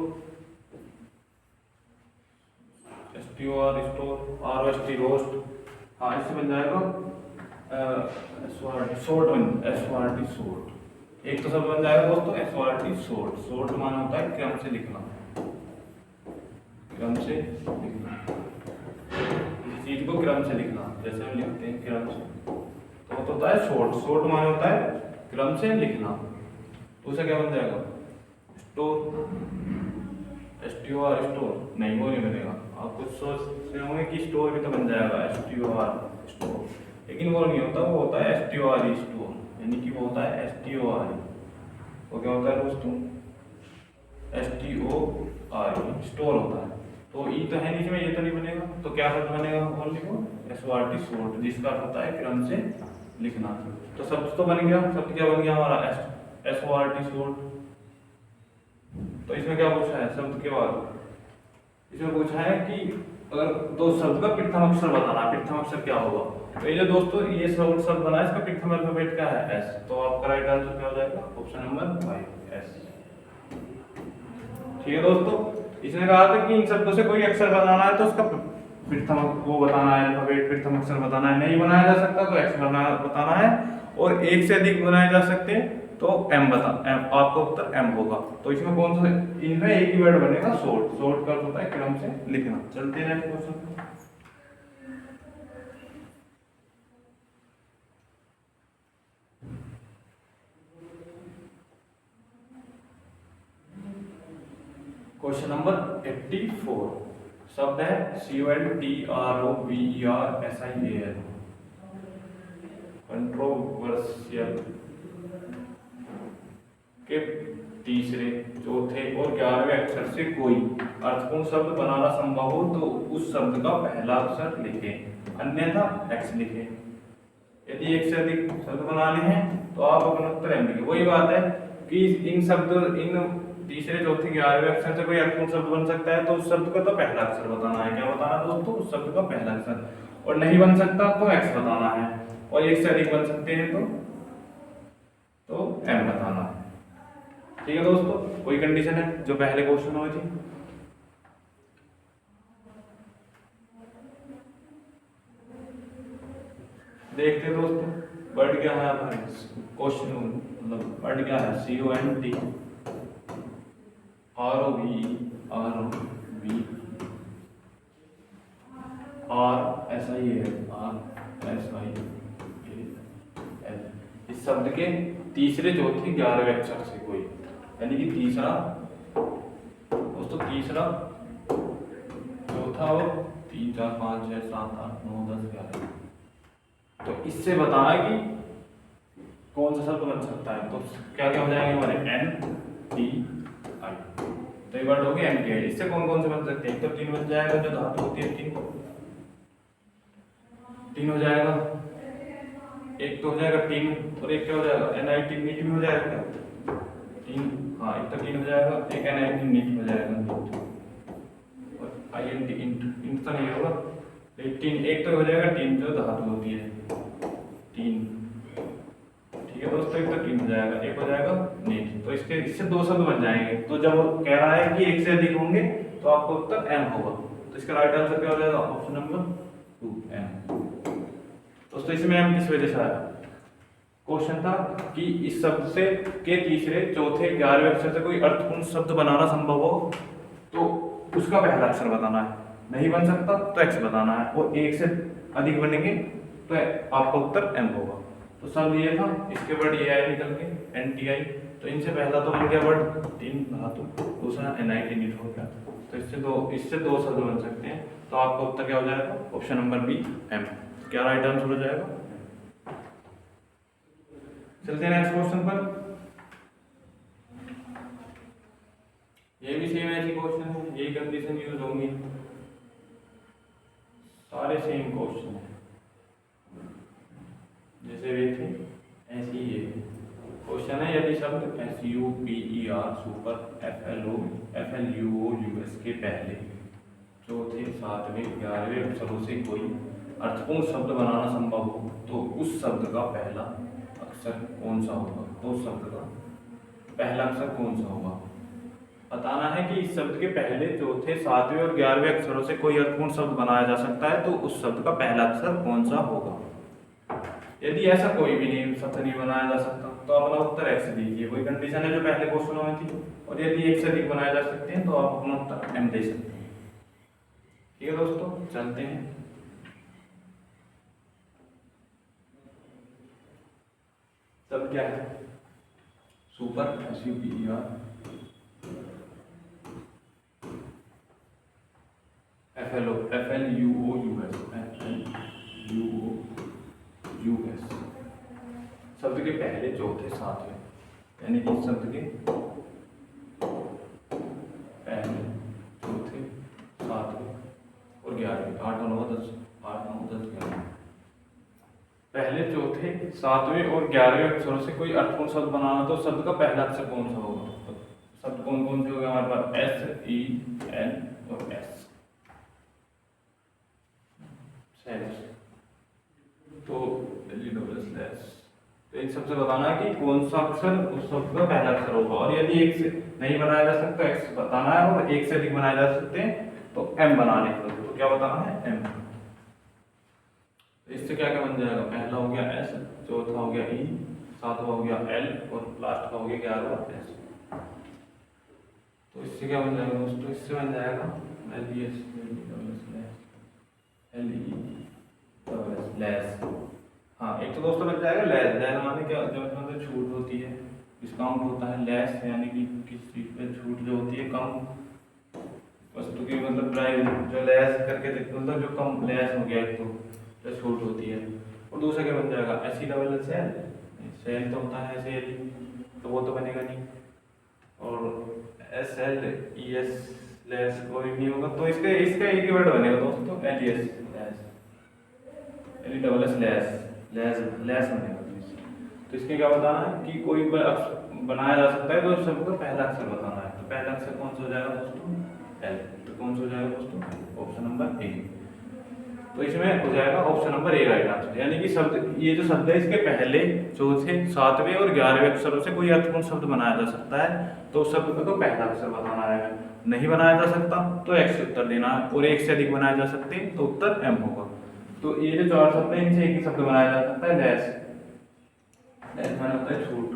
STOR store, ROST roast, हाँ इससे बन जाएगा SORT SORT। एक तो शब्द बन जाएगा दोस्तों SORT सोर्ट। सोर्ट माना होता है क्रम से लिखना, क्रम से लिखना, किसी चीज को क्रम से लिखना, जैसे हम लिखते हैं क्रम से, तो होता है शॉर्ट। शॉर्ट माना होता है क्रम से लिखना। तो उसे क्या बन जाएगा, स्टोर, STOR स्टोर, नहीं वो नहीं बनेगा। आप कुछ सोच रहे होंगे कि स्टोर भी तो बन जाएगा STOR स्टोर, लेकिन वो नहीं होता, वो होता है STOR स्टोर, यानी कि वो होता है STOR। वो क्या होता है दोस्तों, STOR स्टोर होता है। तो ई तो है नीचे में, ये तो नहीं बनेगा, तो क्या शब्द बनेगा, बोल लिखो SORT शॉर्ट, जिसका अर्थ होता है क्रम से लिखना। तो शब्द तो बन गया, शब्द क्या बन गया हमारा SORT शॉर्ट। तो इसमें क्या पूछा है शब्द के बाद, इसमें पूछा है कि अगर दो शब्द का प्रथम अक्षर बताना है, प्रथम अक्षर क्या होगा। तो ये जो दोस्तों ये शब्द बना है, इसका प्रथम अल्फाबेट क्या है, S। तो आपका राइट आंसर क्या हो जाएगा, ऑप्शन नंबर 5 S। ठीक है दोस्तों, इसने कहा था कि इन शब्दों से कोई अक्षर बनाना है तो उसका प्रथम वो बताना है, अल्फाबेट प्रथम अक्षर बताना है। नहीं बनाया जा सकता तो X बताना है, और एक से अधिक बनाए जा सकते हैं तो M आपका उत्तर M होगा। तो इसमें कौन सा, इनमें एक ही वर्ड बनेगा शॉर्ट। शॉर्ट का होता है क्रम से लिखना। चलते हैं नेक्स्ट क्वेश्चन। क्वेश्चन नंबर 84, शब्द है CONTROVERSIAL, कंट्रोवर्शियल के तीसरे, चौथे और 11वें अक्षर से कोई अर्थपूर्ण शब्द बनाना संभव हो तो उस शब्द का पहला अक्षर लिखें, अन्यथा X लिखें। यदि एक से अधिक शब्द बनाने हैं तो आप अपना उत्तर M लिखें। वही बात है कि इन तीसरे, चौथे, 11वें अक्षर से कोई अर्थपूर्ण शब्द बन सकता है तो उस शब्द का तो पहला अक्षर बताना है। क्या बताना दोस्तों, उस शब्द का पहला अक्षर। और नहीं बन सकता तो X बताना है, और एक से अधिक बन सकते हैं तो M बताना है। ठीक है दोस्तों, कोई कंडीशन है जो पहले क्वेश्चन में हुई थी। देखते हैं दोस्तों, वर्ड क्या है आपका क्वेश्चन, मतलब वर्ड क्या है, CONTROVERSIAL। इस शब्द के तीसरे, चौथे, 11वें अक्षर से कोई, यानी कि तीसरा दोस्तों, तीसरा, चौथा और 3, 4, 5, 6, 7, 8, 9, 10, 11। तो इससे बताना कि कौन सा शब्द बन सकता है। तो क्या क्या हो जाएंगे हमारे NTI। तो ये वर्ड हो गया NTI। इससे कौन कौन से बन सकते हैं, तो 3 बन जाएगा, जो धातु होती है 3 हो जाएगा, एक तो हो जाएगा 3, और एक क्या हो जाएगा NIT नीट में हो जाएगा क्या 3, हाँ एक तो 3 हो जाएगा, एक NIT नीट हो जाएगा, और INT इंट तो नहीं होगा, लेकिन एक तो हो जाएगा 3 जो धातु होती है 3। ठीक है दोस्तों, एक तो 3 हो जाएगा, एक हो जाएगा नीट। तो इससे 2 शब्द बन जाएंगे। तो जब वो कह रहा है कि एक से अधिक होंगे तो आपका उत्तर M होगा। तो इसका राइट आंसर क्या हो जाएगा, ऑप्शन नंबर 2 M। दोस्तों इसमें M किस वजह से आया, क्वेश्चन था कि इस शब्द से के तीसरे, चौथे, 11वें अक्षर से कोई अर्थपूर्ण शब्द बनाना संभव हो तो उसका पहला अक्षर बताना है। नहीं बन सकता तो X बताना है, और एक से अधिक बनेंगे तो आपका उत्तर M होगा। तो सब ये था, इसके वर्ड ये आए निकल के NTI। तो इनसे पहला तो बन गया वर्ड 3 धातु, दूसरा NIT नीट हो गया। तो इससे दो शब्द बन सकते हैं। तो आपका उत्तर क्या हो जाएगा, ऑप्शन नंबर B M। क्या राइट आंसर हो जाएगा। चलते हैं नेक्स्ट क्वेश्चन पर। ये भी सेम ऐसी क्वेश्चन है, यही कंडीशन यूज होंगी, सारे सेम क्वेश्चन है। जैसे वे थे ऐसे ही ये क्वेश्चन है। यदि शब्द SUPER सुपर FLUOUS के पहले चौथे सातवें 11वें अक्षरों से कोई अर्थपूर्ण शब्द बनाना संभव हो तो उस शब्द का पहला अक्षर कौन सा होगा? तो उस शब्द का पहला अक्षर कौन सा होगा? बताना है कि इस शब्द के पहले चौथे सातवें और 11वें अक्षरों से कोई अर्थपूर्ण शब्द बनाया जा सकता है तो उस शब्द का पहला अक्षर कौन सा होगा। यदि ऐसा कोई भी नहीं शब्द नहीं बनाया जा सकता तो अपना उत्तर एक्स दीजिए। वही कंडीशन है जो पहले क्वेश्चनों में थी। और यदि एक से अधिक बनाए जा सकते हैं तो आप अपना उत्तर एम दे सकते हैं। ठीक है दोस्तों, चलते हैं। सब क्या है? सुपर SUPER FLUOUS शब्द के पहले चौथे सातवें, यानी कि शब्द के पहले चौथे सातवें और 11वें 8 9 10 11 पहले चौथे सातवें और 11वें अक्षरों से कोई अर्थपूर्ण शब्द बनाना तो शब्द का पहला अक्षर कौन सा होगा? शब्द कौन कौन से हो गए हमारे पास? SEN और S। तो एक सबसे बताना है कि कौन सा अक्षर उस शब्द का पहला अक्षर होगा। और यदि एक से नहीं बनाया जा सकता एक्स बताना है और एक से अधिक बनाए जा सकते हैं तो एम बनाने को। तो क्या बताना है? एम। तो इससे क्या क्या बन जाएगा? पहला हो गया एस, चौथा हो गया ई, सातवां हो गया एल और लास्ट का हो गया 11वां एस। तो इससे क्या बन जाएगा दोस्तों? इससे बन जाएगा LES लेस। हाँ, एक तो दोस्तों बन जाएगा लेस। लेस माने क्या? जब मतलब छूट होती है, डिस्काउंट होता है। लेस यानी कि किस चीज पे छूट जो होती है, कम वस्तु की मतलब प्राइस जो लेस करके मतलब जो कम लेस हो गया एक तो छूट होती है। और दूसरा क्या बन जाएगा? SEL सेल तो होता है SEL तो वो तो बनेगा नहीं। और SLES लेस कोई नहीं होगा तो इसका एक ही वर्ड बनेगा दोस्तों LES लेस बनेगा। तो इसके क्या बताना है कि कोई बनाया जा सकता है तो शब्द का पहला अक्षर बताना है। तो पहला अक्षर कौन सा हो जाएगा दोस्तों? L। तो कौन सा हो जाएगा दोस्तों? Option number A. तो इसमें हो जाएगा option number A right answer. यानी कि शब्द ये जो शब्द है इसके पहले चौथे सातवें और 11वें अक्षरों से कोई अर्थपूर्ण शब्द बनाया जा सकता है तो उस शब्द का तो पहला अक्षर बताना है। नहीं बनाया जा सकता तो एक्स उत्तर देना है और एक से अधिक बनाए जा सकते हैं तो उत्तर एम होगा। तो ये जो चार शब्द है इनसे एक ही शब्द बनाया जा सकता है लेस माने होता है छूट।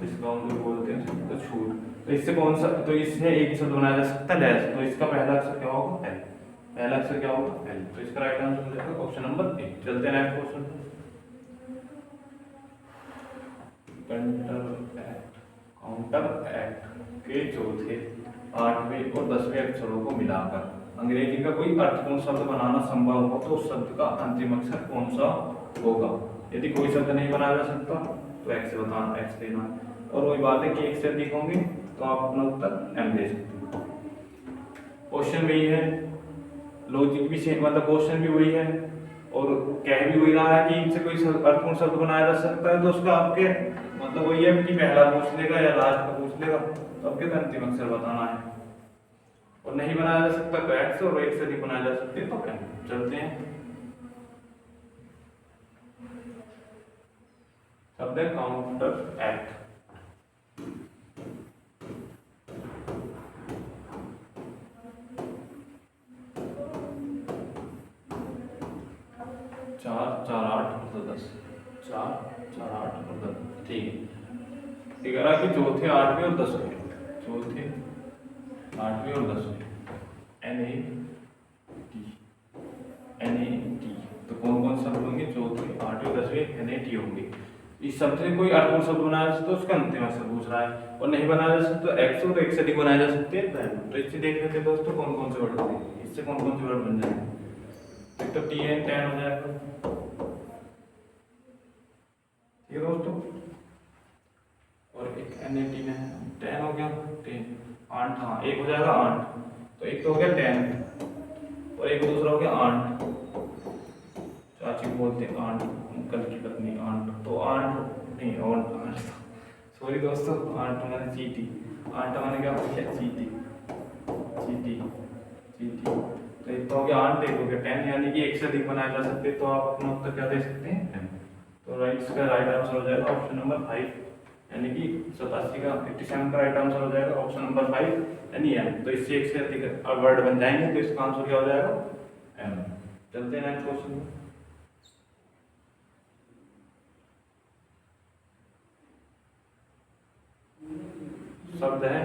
इसका हम जो बोलते हैं तो छूट। तो इससे कौन सा? तो इससे एक ही शब्द बनाया जा सकता है लेस। तो इसका पहला अक्षर क्या होगा? एल। पहला अक्षर क्या होगा? एल। तो इसका राइट आंसर हो जाएगा ऑप्शन नंबर ए। चलते हैं नेक्स्ट क्वेश्चन। काउंटर एक्ट के चौथे 8वें और 10वें अक्षरों को मिलाकर अंग्रेजी का कोई अर्थपूर्ण शब्द बनाना संभव हो तो उस शब्द का अंतिम अक्षर कौन सा होगा? यदि कोई शब्द नहीं बनाया जा सकता तो एक्स बताना, एक्स देना। और वही बात है कि एक से अधिक होंगे तो आप अपना उत्तर एम दे सकते हो। क्वेश्चन भी है, लॉजिक भी सेम, मतलब क्वेश्चन भी वही है और कह भी वही रहा है कि इनसे कोई अर्थपूर्ण शब्द बनाया जा सकता है तो उसका आपके मतलब वही है कि पहला पूछ लेगा या लास्ट का पूछ लेगा तो आपके अंतिम अक्षर बताना है। और नहीं बनाया जा सकता तो एक्स और एक से अधिक बनाया जा सकते हैं तो एम। चलते हैं। शब्द है काउंटर एक्ट। चार 8 और 10 4 8 और 10 ठीक है। फिगर कि चौथे 8वें और 10वें, चौथे 8वें और 10वें NAT। तो कौन कौन शब्द होंगे? चौथे 8वें 10वें NAT होंगे। इस शब्द से कोई अर्थपूर्ण शब्द बनाया जा सकता है तो उसका अंतिम अक्षर पूछ रहा है। और नहीं बनाया जा सकता तो एक्स और एक से अधिक बनाए जा सकते हैं तो इससे देख लेते हैं दोस्तों कौन कौन से वर्ड होंगे। इससे कौन कौन से वर्ड बन जाएंगे? एक तो TN 10 हो जाएगा, ठीक है दोस्तों। और एक NAT में 10 हो गया, 10 8 हाँ एक हो जाएगा 8 तो एक तो हो गया 10 और एक दूसरा हो गया 8 4 चाची को बोलते हैं आंट, अंकल की पत्नी आंट, तो आंट नहीं आंट सॉरी दोस्तों, आंट माने चीटी, आंट माने क्या होता है चीटी, चीटी चीटी। तो एक तो हो गया आंट, एक हो गया टेन, यानी कि एक से अधिक बनाया जा सकते, तो आप अपना उत्तर क्या दे सकते हैं, तो राइट, इसका राइट आंसर हो जाएगा ऑप्शन नंबर 5, यानी कि 87 का 57 का राइट आंसर हो जाएगा ऑप्शन नंबर 5 यानी एम। तो इससे एक से अधिक वर्ड बन जाएंगे, तो इसका आंसर क्या हो जाएगा एम। चलते हैं नेक्स्ट क्वेश्चन में। शब्द है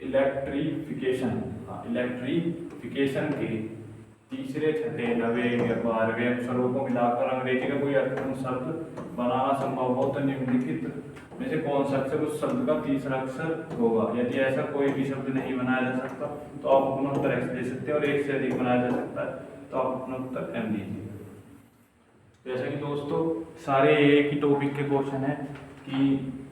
इलेक्ट्रिफिकेशन। इलेक्ट्रिफिकेशन के तीसरे, छठे, नवे या 12वें अक्षरों को मिलाकर अंग्रेजी का कोई अर्थपूर्ण शब्द बनाना संभव हो तो निम्नलिखित में से कौन सा अक्षर उस शब्द का तीसरा अक्षर होगा। यदि ऐसा कोई भी शब्द नहीं बनाया जा सकता तो आप अपना उत्तर एक्स दे सकते हैं, और एक से अधिक बनाया जा सकता है तो आप अपना उत्तर एम दीजिए। जैसा कि दोस्तों सारे एक ही टॉपिक के क्वेश्चन है कि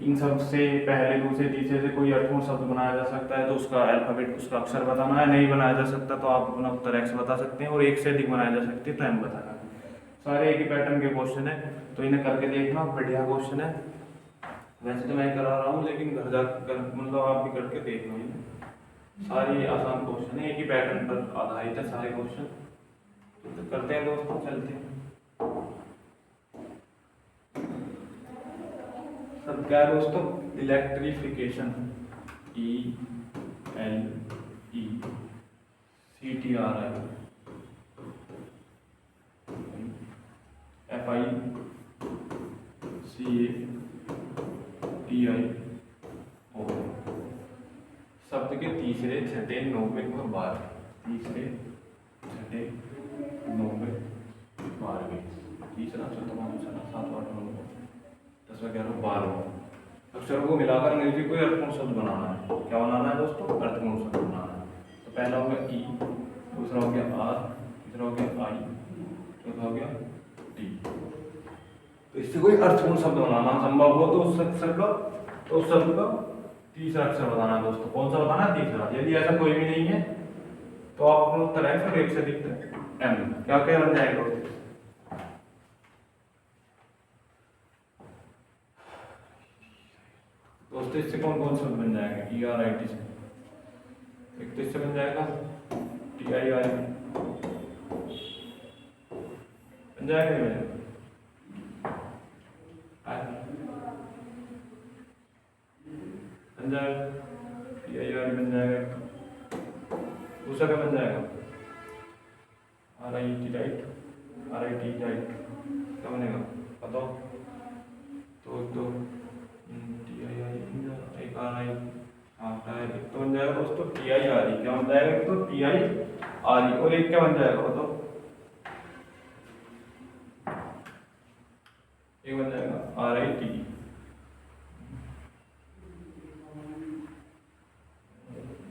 इन सब से पहले, दूसरे, तीसरे से कोई अर्थपूर्ण शब्द बनाया जा सकता है तो उसका अल्फाबेट, उसका अक्षर बताना है। नहीं बनाया जा सकता तो आप अपना उत्तर एक्स बता सकते हैं, और एक से अधिक बनाया जा सकते हैं तो एम बताना है। सारे एक ही पैटर्न के क्वेश्चन है, तो इन्हें करके देखना, बढ़िया क्वेश्चन है। वैसे तो मैं करा रहा हूँ, लेकिन घर जाकर मतलब आप भी करके देख लो। सारी आसान क्वेश्चन है, एक ही पैटर्न पर आधारित है सारे क्वेश्चन। तो करते हैं दोस्तों, चलते हैं। सब क्या है दोस्तों, इलेक्ट्रिफिकेशन, ELECTRIFICATION, शब्द के तीसरे, छठे, नौवे और 12वें, तीसरे, छठे, नौवे, 12वें, तीसरा, चौथा, पांचवा, सातवां, आठवां, 10वां, 11वां, 12वां अक्षरों को मिलाकर अंग्रेजी कोई अर्थपूर्ण शब्द बनाना है। क्या बनाना है दोस्तों, अर्थपूर्ण शब्द बनाना है। तो पहला हो गया ई, दूसरा हो गया आर, तीसरा हो गया आई, चौथा हो गया टी। तो इससे कोई अर्थपूर्ण शब्द बनाना संभव हो तो उस अक्षर का, तो उस शब्द का तीसरा अक्षर बताना है दोस्तों। कौन सा बताना है, तीसरा। यदि ऐसा कोई भी नहीं है तो आप अपना उत्तर है फिर एक से अधिक एम। क्या क्या बन जाएगा दोस्तों, इससे कौन कौन शब्द बन जाएगा, ERIT से। एक तो इससे बन जाएगा TII, बन जाएगा बन जाएगा TII बन जाएगा। दूसरा क्या बन जाएगा, RIT राइट, RIT राइट, क्या बनेगा बताओ। तो एक तो बन जाएगा दोस्तों TIRE, क्या बन जाएगा, एक तो TIRE, और एक क्या बन जाएगा बताओ, एक बन जाएगा RIT।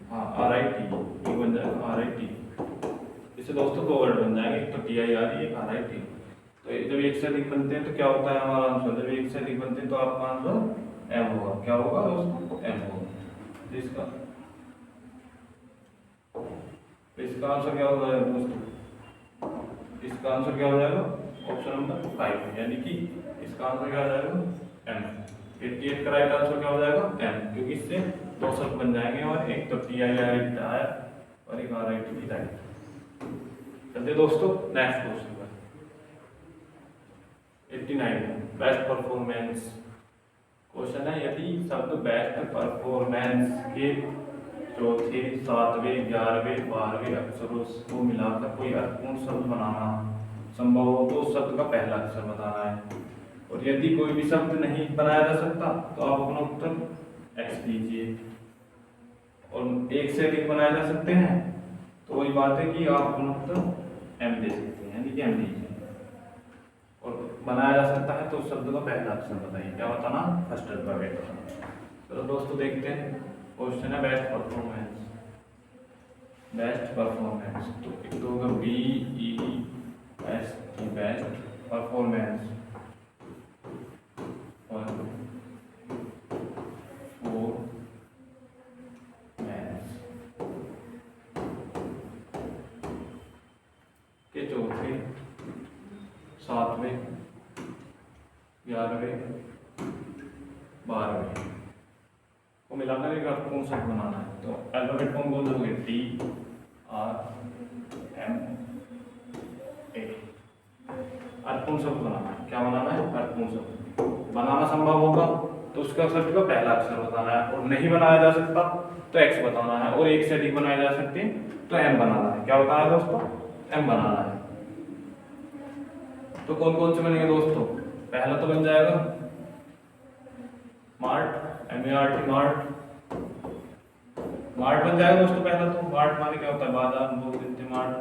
हाँ RIT, एक बन जाएगा RIT। इससे दोस्तों दो वर्ड बन जाएंगे, एक तो TIRE, एक RIT। तो जब एक से अधिक बनते हैं तो क्या होता है हमारा आंसर, जब एक से अधिक बनते हैं तो आपका आंसर एम होगा। क्या होगा दोस्तों, एम होगा। इसका आंसर क्या हो जाएगा दोस्तों, इसका आंसर क्या हो जाएगा ऑप्शन नंबर 5, यानी कि इसका आंसर क्या हो जाएगा एम। 88 का राइट आंसर क्या हो जाएगा एम, क्योंकि इससे दो शब्द बन जाएंगे, और एक तो TIRE और एक RIT राइट। चलते दोस्तों नेक्स्ट क्वेश्चन पर। 89 बेस्ट परफॉर्मेंस क्वेश्चन है। यदि शब्द बेस्ट परफॉर्मेंस के चौथे, सातवें, 11वें, 12वें अक्षरों को मिलाकर कोई अर्थपूर्ण शब्द बनाना संभव हो तो उस शब्द का पहला अक्षर बताना है। और यदि कोई भी शब्द नहीं बनाया जा सकता तो आप अपना उत्तर एक्स दीजिए, और एक से अधिक बनाए जा सकते हैं तो वही बात है कि आप अपना उत्तर एम दे सकते हैं, यानी कि एम दीजिए। और बनाया जा सकता है तो उस शब्द का पहला अक्षर बताइए, क्या बताना, फर्स्ट अल्फाबेट बताना। चलो दोस्तों देखते हैं, क्वेश्चन है बेस्ट परफॉर्मेंस। बेस्ट परफॉर्मेंस तो एक तो होगा BEST, बेस्ट परफॉर्मेंस, के चौथे, 7वें, 11वें, 12वें को मिलाकर एक अर्थपूर्ण शब्द बनाना है। तो अल्फाबेट कौन कौन से हो गए? टी, आर, एम, ए। अर्थपूर्ण शब्द बनाना है। क्या बनाना है? अर्थपूर्ण शब्द। बनाना संभव होगा तो उसका शब्द का पहला अक्षर बताना है, और नहीं बनाया जा सकता तो एक्स बताना है, और एक से अधिक बनाए जा सकते हैं तो एम बनाना है। क्या बताना है दोस्तों? एम बनाना है। तो कौन कौन से बनेंगे दोस्तों? पहला तो बन जाएगा मार्ट, MART, मार्ट। मार्ट बन जाएगा दोस्तों पहला। तो मार्ट माने क्या होता है? बाजार बोल देते हैं, मार्ट।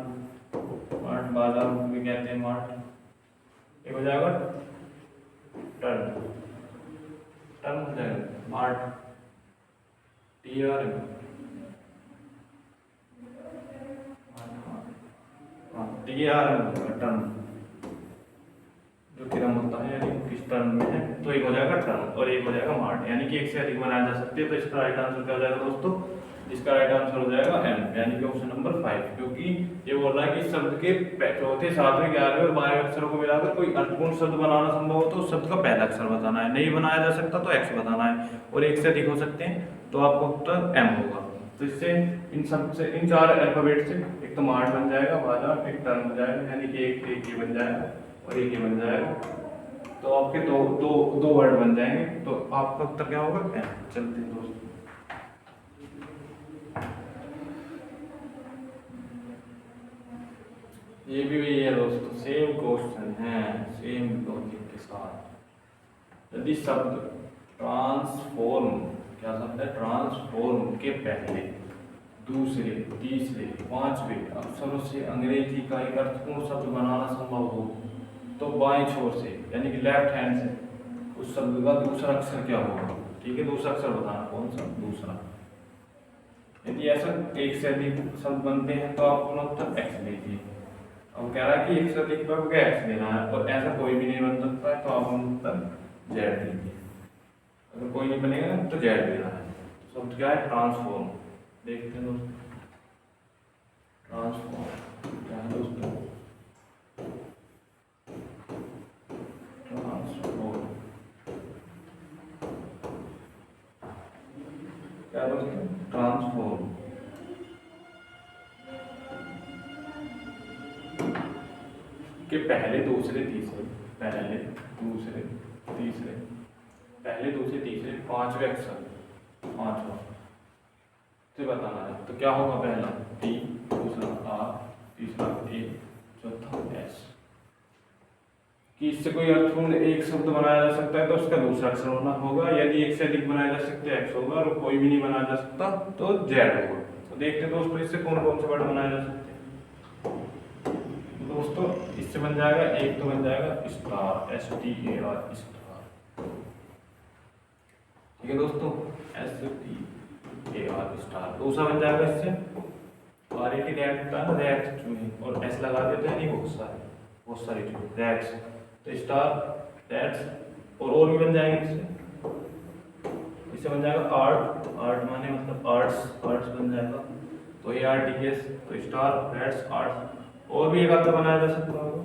मार्ट बाजार भी कहते हैं, मार्ट। एक हो जाएगा टर्न, टर्न हो जाएगा मार्ट, TR, टर्न, जो किरम होता है यानी किस टर्न में है, तो एक हो जाएगा टर्न और एक हो जाएगा मार्ट, यानी कि एक से अधिक बनाया जा सकते हैं। तो इसका राइट आंसर क्या हो जाएगा दोस्तों? इसका राइट आंसर हो जाएगा एम, यानी कि ऑप्शन नंबर 5, क्योंकि ये बोल रहा है कि शब्द के चौथे, 7वें, 11वें और 12वें अक्षरों को मिलाकर कोई अर्थपूर्ण शब्द बनाना संभव हो तो उस शब्द का पहला अक्षर बताना है। नहीं बनाया जा सकता तो एक्स बताना है, और एक से अधिक हो सकते हैं तो आपको उत्तर एम होगा। तो इससे इन सब से, इन 4 अल्फाबेट से एक तो मार्ट बन जाएगा, बाजार, एक टर्न हो जाएगा, यानी कि एक ये बन जाएगा और एक ये बन जाएगा। तो आपके दो वर्ड बन जाएंगे। तो आपका उत्तर क्या होगा? एम। चलते हैं दोस्तों, ये भी वही है दोस्तों, सेम क्वेश्चन है, सेम लॉजिक के साथ। यदि शब्द ट्रांसफॉर्म, क्या शब्द है? ट्रांसफॉर्म के पहले, दूसरे, तीसरे, 5वें अक्षरों से अंग्रेजी का एक अर्थपूर्ण शब्द बनाना संभव हो तो बाएं छोर से, यानी कि लेफ्ट हैंड से, उस शब्द का दूसरा अक्षर क्या होगा? ठीक है, दूसरा अक्षर बताना। कौन सा? दूसरा। यदि ऐसा एक से अधिक शब्द बनते हैं तो आप अपना उत्तर एक्स लीजिए। अब कह रहा है कि एक से अधिक पर क्या एक्स लेना है, और ऐसा कोई भी नहीं बन सकता है तो आप उत्तर जेड लीजिए। अगर कोई नहीं बनेगा तो जेड लेना है। शब्द क्या है? ट्रांसफॉर्म। देखते हैं दोस्तों, ट्रांसफॉर्म क्या है दोस्तों? ट्रांसफॉर्म क्या दोस्तों? ट्रांसफॉर्म के पहले, दूसरे, तीसरे, पहले, दूसरे, तीसरे, पहले, दूसरे, तीसरे, 5वें अक्षर, 5वां से बताना है। तो क्या होगा? पहला टी, दूसरा आर, तीसरा ए, चौथा एस। कि इससे कोई अर्थपूर्ण एक शब्द बनाया जा सकता है तो उसका दूसरा अक्षर होना होगा। यदि एक से अधिक बनाया जा सकते हैं एक्स होगा, और कोई भी नहीं बनाया जा सकता तो जेड होगा। तो देखते हैं दोस्तों इससे कौन कौन से वर्ड बनाए जा सकते हैं। दोस्तों इससे बन जाएगा, एक तो बन जाएगा स्टार, STAR, स्टार। ठीक है दोस्तों, STAR, स्टार। दूसरा बन जाएगा इससे RAT, रैट होता है, रैट चूहे, और एस लगा देते हैं, नहीं बहुत सारी चूहे, रैट्स। तो स्टार, रैट्स, और भी बन जाएंगे इससे बन जाएगा आर्ट, आर्ट माने मतलब आर्ट्स, आर्ट्स बन जाएगा। तो ARTS, तो स्टार, रैट्स, आर्ट्स। और भी एक आधा बनाया जा सकता होगा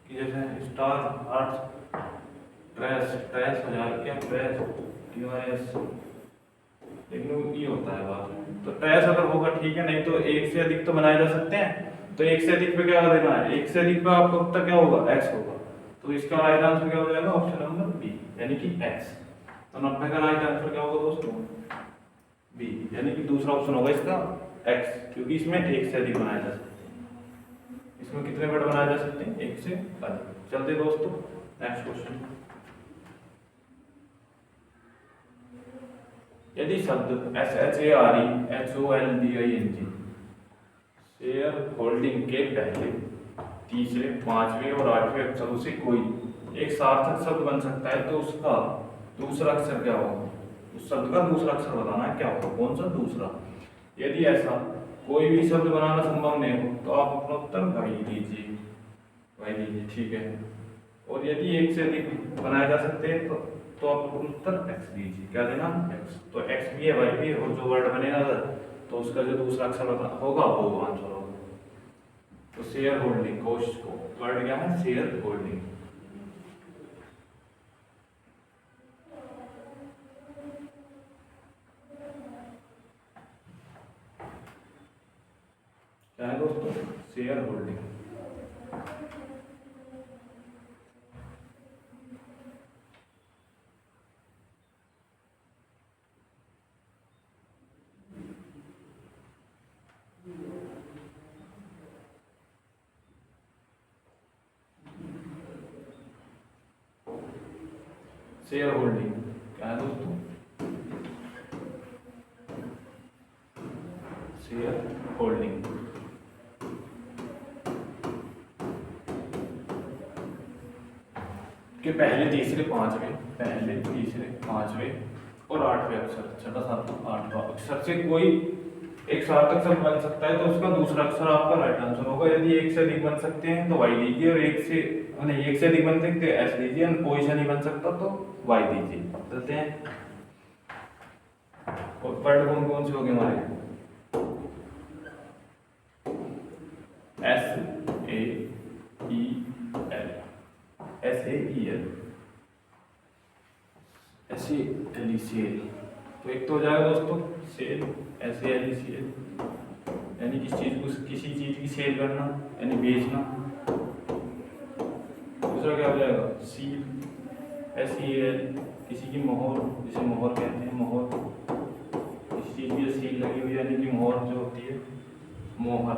कि जैसे स्टार, आर्ट्स, ट्रेस, ट्रेस हो जाएगा क्या? ट्रेस, TRS, लेकिन ये होता है बात में। तो ट्रेस अगर होगा ठीक है, नहीं तो एक से अधिक तो बनाए जा सकते हैं। तो एक से अधिक पे क्या देना है? एक से अधिक पे आपका उत्तर क्या होगा? एक्स होगा। तो इसका राइट आंसर क्या हो जाएगा? ऑप्शन नंबर बी, यानी कि एक्स। तो 90 का राइट आंसर क्या होगा दोस्तों? बी, यानी कि दूसरा ऑप्शन होगा इसका एक्स, क्योंकि इसमें एक से अधिक बनाया जा सकते हैं। इसमें कितने वर्ड बनाए जा सकते हैं? एक से अधिक। चलते दोस्तों नेक्स्ट क्वेश्चन। यदि शब्द SHAREHOLDING शेयर होल्डिंग के पहले, तीसरे, 5वें और 8वें अक्षरों से कोई एक सार्थक शब्द बन सकता है तो उसका दूसरा अक्षर क्या होगा? उस शब्द का दूसरा अक्षर बताना है, क्या होगा? कौन सा? दूसरा। यदि ऐसा कोई भी शब्द बनाना संभव नहीं हो तो आप अपना उत्तर वाई लीजिए, वाई लीजिए। ठीक है, और यदि एक से अधिक बनाए जा सकते हैं तो आप अपना उत्तर एक्स लीजिए। क्या देना? एक्स। तो एक्स भी है, वाई भी है, और जो वर्ड बनेगा तो उसका जो दूसरा अक्षर होगा वो आंसर होगा। तो शेयर होल्डिंग, कोश को वर्ड क्या है? Share holding. Share holding. Share holding क्या है दोस्तों? शेयर होल्डिंग के पहले तीसरे पांचवें और आठवें अक्षर, छठा सातवां आठवां अक्षर से कोई एक सार्थक शब्द बन सकता है तो उसका दूसरा अक्षर आपका राइट आंसर होगा। यदि एक से अधिक बन सकते हैं तो वाई दीजिए, और एक से अधिक बन सकते हैं एस दीजिए, और कोई से नहीं बन सकता तो वाई दीजिए। चलते हैं। और वर्ड कौन कौन से हो गए हमारे? S A E L, S A E L, S A L E C L. तो एक तो हो जाएगा दोस्तों sell, S A L E C L, यानी किसी चीज की सेल करना यानी बेचना। दूसरा क्या हो जाएगा? सील, एस ई एल, किसी की मोहर, जिसे मोहर कहते हैं, मोहर, किसी चीज की सील लगी हुई यानी कि मोहर जो होती है, मोहर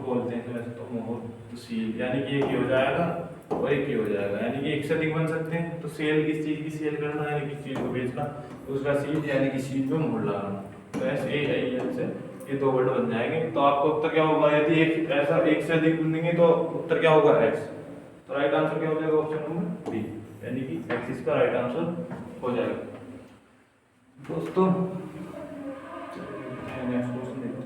बोलते हैं तो वैसे तो मोहर, तो सील, यानी कि एक ही हो जाएगा और एक ही हो जाएगा, यानी कि एक से अधिक बन सकते हैं। तो सेल किस चीज की सेल करना यानी किस चीज को बेचना, दूसरा सील यानी किसी चीज पे मोहर लगाना। तो एस ए आई एल से ये दो वर्ड बन जाएंगे। तो आपका उत्तर क्या होगा? यदि एक से अधिक बनेंगे तो उत्तर क्या होगा? एक्स। तो राइट आंसर क्या हो जाएगा? ऑप्शन नंबर बी, यानी कि एक्स इसका राइट आंसर हो जाएगा। दोस्तों नेक्स्ट क्वेश्चन देखते हैं।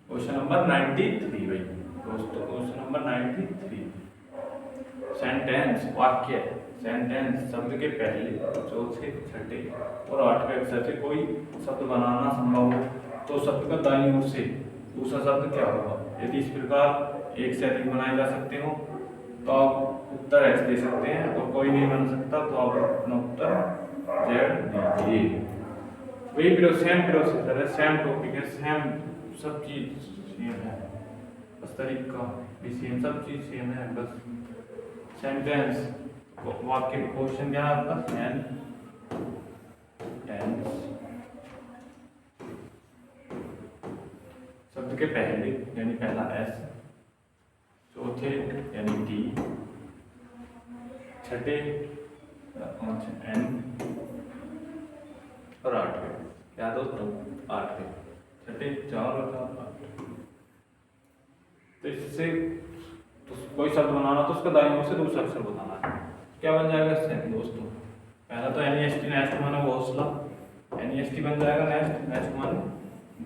क्वेश्चन नंबर 93 भाई दोस्तों, क्वेश्चन नंबर 93। सेंटेंस, वाक्य, सेंटेंस शब्द के पहले, चौथे, छठे और आठवें अक्षर से कोई शब्द बनाना संभव हो तो शब्द का दाईं ओर से दूसरा शब्द क्या होगा? यदि इस प्रकार एक से अधिक बनाए जा सकते हो तो आप उत्तर एक्स दे सकते हैं, और कोई नहीं बन सकता तो आप अपना उत्तर जेड दीजिए। वही सेम प्रोसेसर है, सेम टॉपिक है, सेम सब चीज सेम है, बस तरीका भी सेम, सब चीज सेम है, बस सेंटेंस वाक्य। क्वेश्चन क्या है आपका? शब्द के पहले यानी पहला एस, चौथे यानी टी, छठे एन और आठवें क्या दोस्तों? आठवें, छठे 4 और 8। तो इससे तो कोई शब्द बनाना तो उसका दाईं ओर से दूसरा अक्षर बताना है। क्या बन जाएगा इससे दोस्तों? पहला तो N E S T, nest माने घोंसला, एन ई एस टी बन जाएगा नेस्ट, नेस्ट माने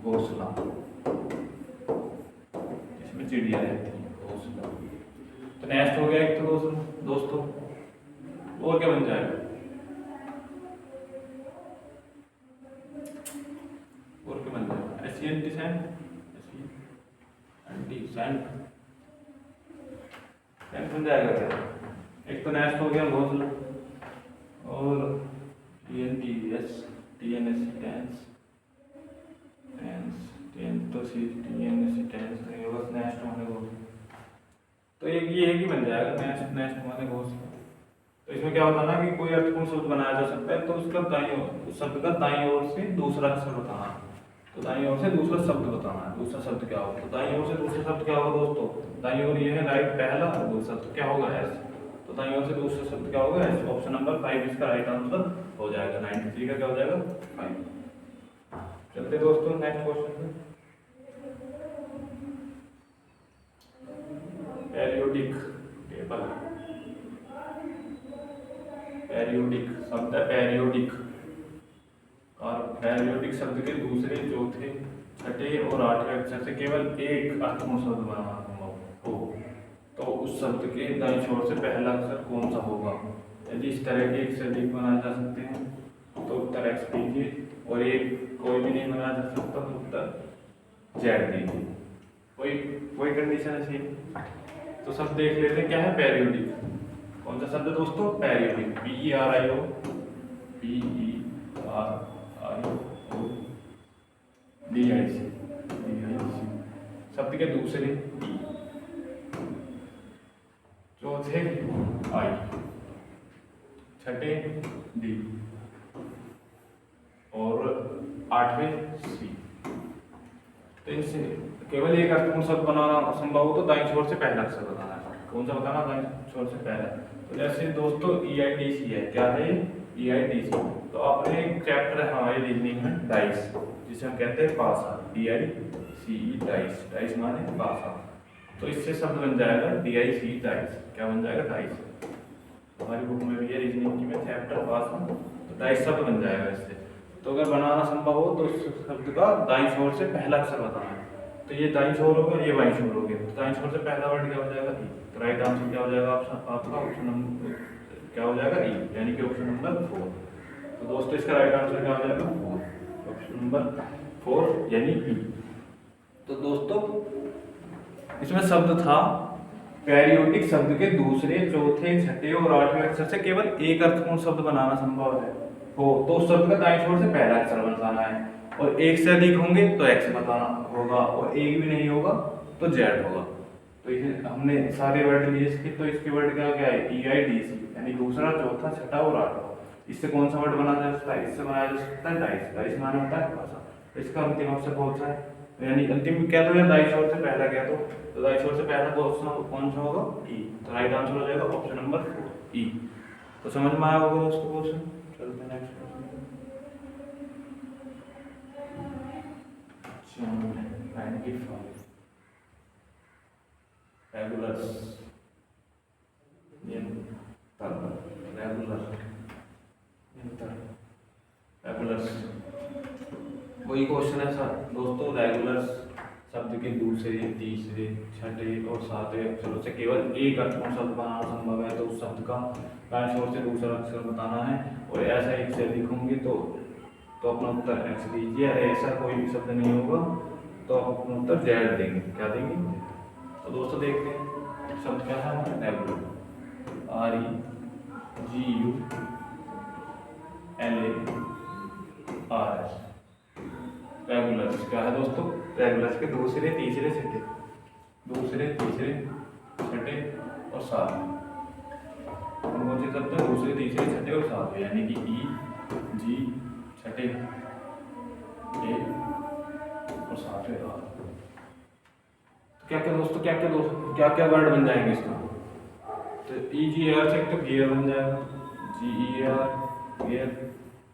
घोंसला, इसमें चिड़िया रहती है, घोंसला। तो नेस्ट हो गया एक तो दोस्तों। और क्या बन जाएगा? और क्या बन जाएगा? S C N T, scent, anti scent, scent बन जाएगा क्या? एक तो नेस्ट हो गया घोंसला, और T N T S, T N S C, tense, tense, tense तो C, T N S C, tense नहीं होगा, नेस्ट माने घोंसला। तो एक ही बन जाएगा नेस्ट, नेस्ट माने घोंसला। तो इसमें क्या होता है ना कि कोई अर्थपूर्ण शब्द बनाया जा सकता है तो उसका दाईं शब्द का दाईं ओर से दूसरा अक्षर बताना है। तो दाईं ओर से दूसरा शब्द बताना है। दूसरा शब्द क्या होगा? तो दाईं ओर से दूसरा शब्द क्या होगा दोस्तों? दाईं ओर ये है राइट पहला, और दूसरा शब्द क्या होगा? एस। तो दाईं ओर से दूसरा शब्द क्या होगा? एस। ऑप्शन नंबर 5 इसका राइट आंसर हो जाएगा। 93 का क्या हो जाएगा? 5। चलते दोस्तों नेक्स्ट क्वेश्चन पे। पेरियोडिक टेबल, पेरियोडिक शब्द है, पेरियोडिक, और पेरियोडिक शब्द के दूसरे, चौथे, छठे और आठवें अक्षर से केवल एक अर्थपूर्ण शब्द बनाना संभव हो तो उस शब्द के दाईं छोर से पहला अक्षर कौन सा होगा? यदि इस तरह के एक से अधिक बनाए जा सकते हैं तो उत्तर एक्स दीजिए, और एक कोई भी नहीं बनाया जा सकता तो उत्तर जेड दीजिए। कोई कंडीशन है। तो सब देख लेते हैं क्या है पेरियोडिक। कौन सा शब्द दोस्तों? पेरियोडिक, PERIODIC शब्द के दूसरे ई, चौथे आई, छठे डी और आठवें सी। तो इनसे केवल एक अर्थपूर्ण शब्द बनाना संभव हो तो दाईं छोर से पहला अक्षर बताना है। कौन सा बताना? दाईं छोर से पहला। तो जैसे दोस्तों EIDC है, क्या है EIDC? तो आपने एक चैप्टर है हमारी रीजनिंग में डाइस, जिसे हम कहते हैं पासा, DICE डाइस, डाइस माने पासा। तो इससे शब्द बन जाएगा DICE डाइस। क्या बन जाएगा? डाइस। हमारी बुक में भी है रीजनिंग की में चैप्टर पासा, तो डाइस शब्द बन जाएगा इससे। तो अगर बनाना संभव हो तो उस शब्द का दाईं छोर से पहला अक्षर बताना है। तो ये दाईं छोर होगा, ये बाईं छोर होगी। तो दाईं छोर से पहला वर्ड क्या हो जाएगा? ई। तो राइट आंसर क्या हो जाएगा आपका? ऑप्शन नंबर क्या हो जाएगा? ई, यानी कि ऑप्शन नंबर 4। तो दोस्तों इसका राइट आंसर क्या हो जाएगा? 4, ऑप्शन नंबर 4 यानी ई। तो दोस्तों इसमें शब्द था पेरियोडिक शब्द के दूसरे, चौथे, छठे और आठवें अक्षर से केवल एक अर्थपूर्ण शब्द बनाना संभव है हो तो उस शब्द का दाईं छोर से पहला अक्षर बताना है। और एक से अधिक होंगे तो एक्स बताना होगा, और एक भी नहीं होगा तो जेड होगा। तो इसे हमने सारे वर्ड लिए इसके, तो इसके वर्ड क्या क्या है? EIDC यानी दूसरा, चौथा, छठा और आठवां। इससे कौन सा वर्ड बनाया जा सकता है? इससे बनाया जा सकता है डाइस। डाइस माने होता है भाषा। तो इसका अंतिम अक्षर कौन सा है? यानी अंतिम क्या तो, या दाईं छोर से पहला क्या तो दाईं छोर से पहला ऑप्शन कौन सा होगा? ई। तो राइट आंसर हो जाएगा ऑप्शन नंबर 4 ई। तो समझ में आया होगा दोस्तों क्वेश्चन। चलते हैं नेक्स्ट क्वेश्चन। 95 रेगुलर्स, रेगुलर्स वही क्वेश्चन है सर दोस्तों। रेगुलर्स शब्द के दूसरे, तीसरे, छठे और सातवें अक्षरों से केवल एक अर्थपूर्ण शब्द बनाना संभव है तो उस शब्द का दाईं छोर से दूसरा अक्षर बताना है। और ऐसा एक से अधिक होंगे तो अपना उत्तर एक्स दीजिए। ऐसा कोई भी शब्द नहीं होगा तो आप अपना उत्तर जेड देंगे। क्या देंगे? तो दोस्तों देखते हैं शब्द क्या है? Regular, REGULARS। रेगुलर्स क्या है दोस्तों? रेगुलर्स के दूसरे, तीसरे, छठे, दूसरे, तीसरे, छठे और सातवें। कौन से शब्द हैं? दूसरे, तीसरे, छठे और सातवें, यानी कि E, G, छठे, A और सातवें R। क्या क्या दोस्तों, क्या क्या वर्ड बन जाएंगे इसका? तो EGR से एक तो गियर बन जाएगा, GER गियर।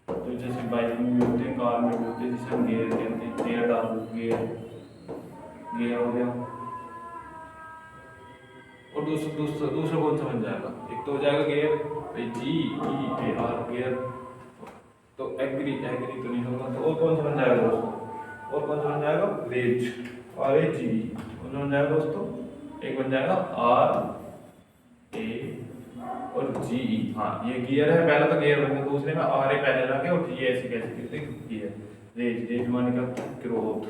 तो जैसे बाइक में भी होते हैं, कार में भी होते हैं, जिसे हम गियर कहते हैं। गियर डालो, गियर हो गया। और दूसरा कौन सा बन जाएगा? एक तो हो जाएगा गियर, GEAR गियर। तो एग्री तो नहीं होगा। तो और कौन सा बन जाएगा दोस्तों? और कौन सा बन जाएगा? Rage, RAGE। कौन सा बन जाएगा दोस्तों? एक बन जाएगा RA और GE। हाँ ये गियर है, पहला तो गियर बन गया, दूसरे में RA पहले लगे और GE ऐसे कैसे कहते हैं? गियर। रेज माने क्या? ग्रोथ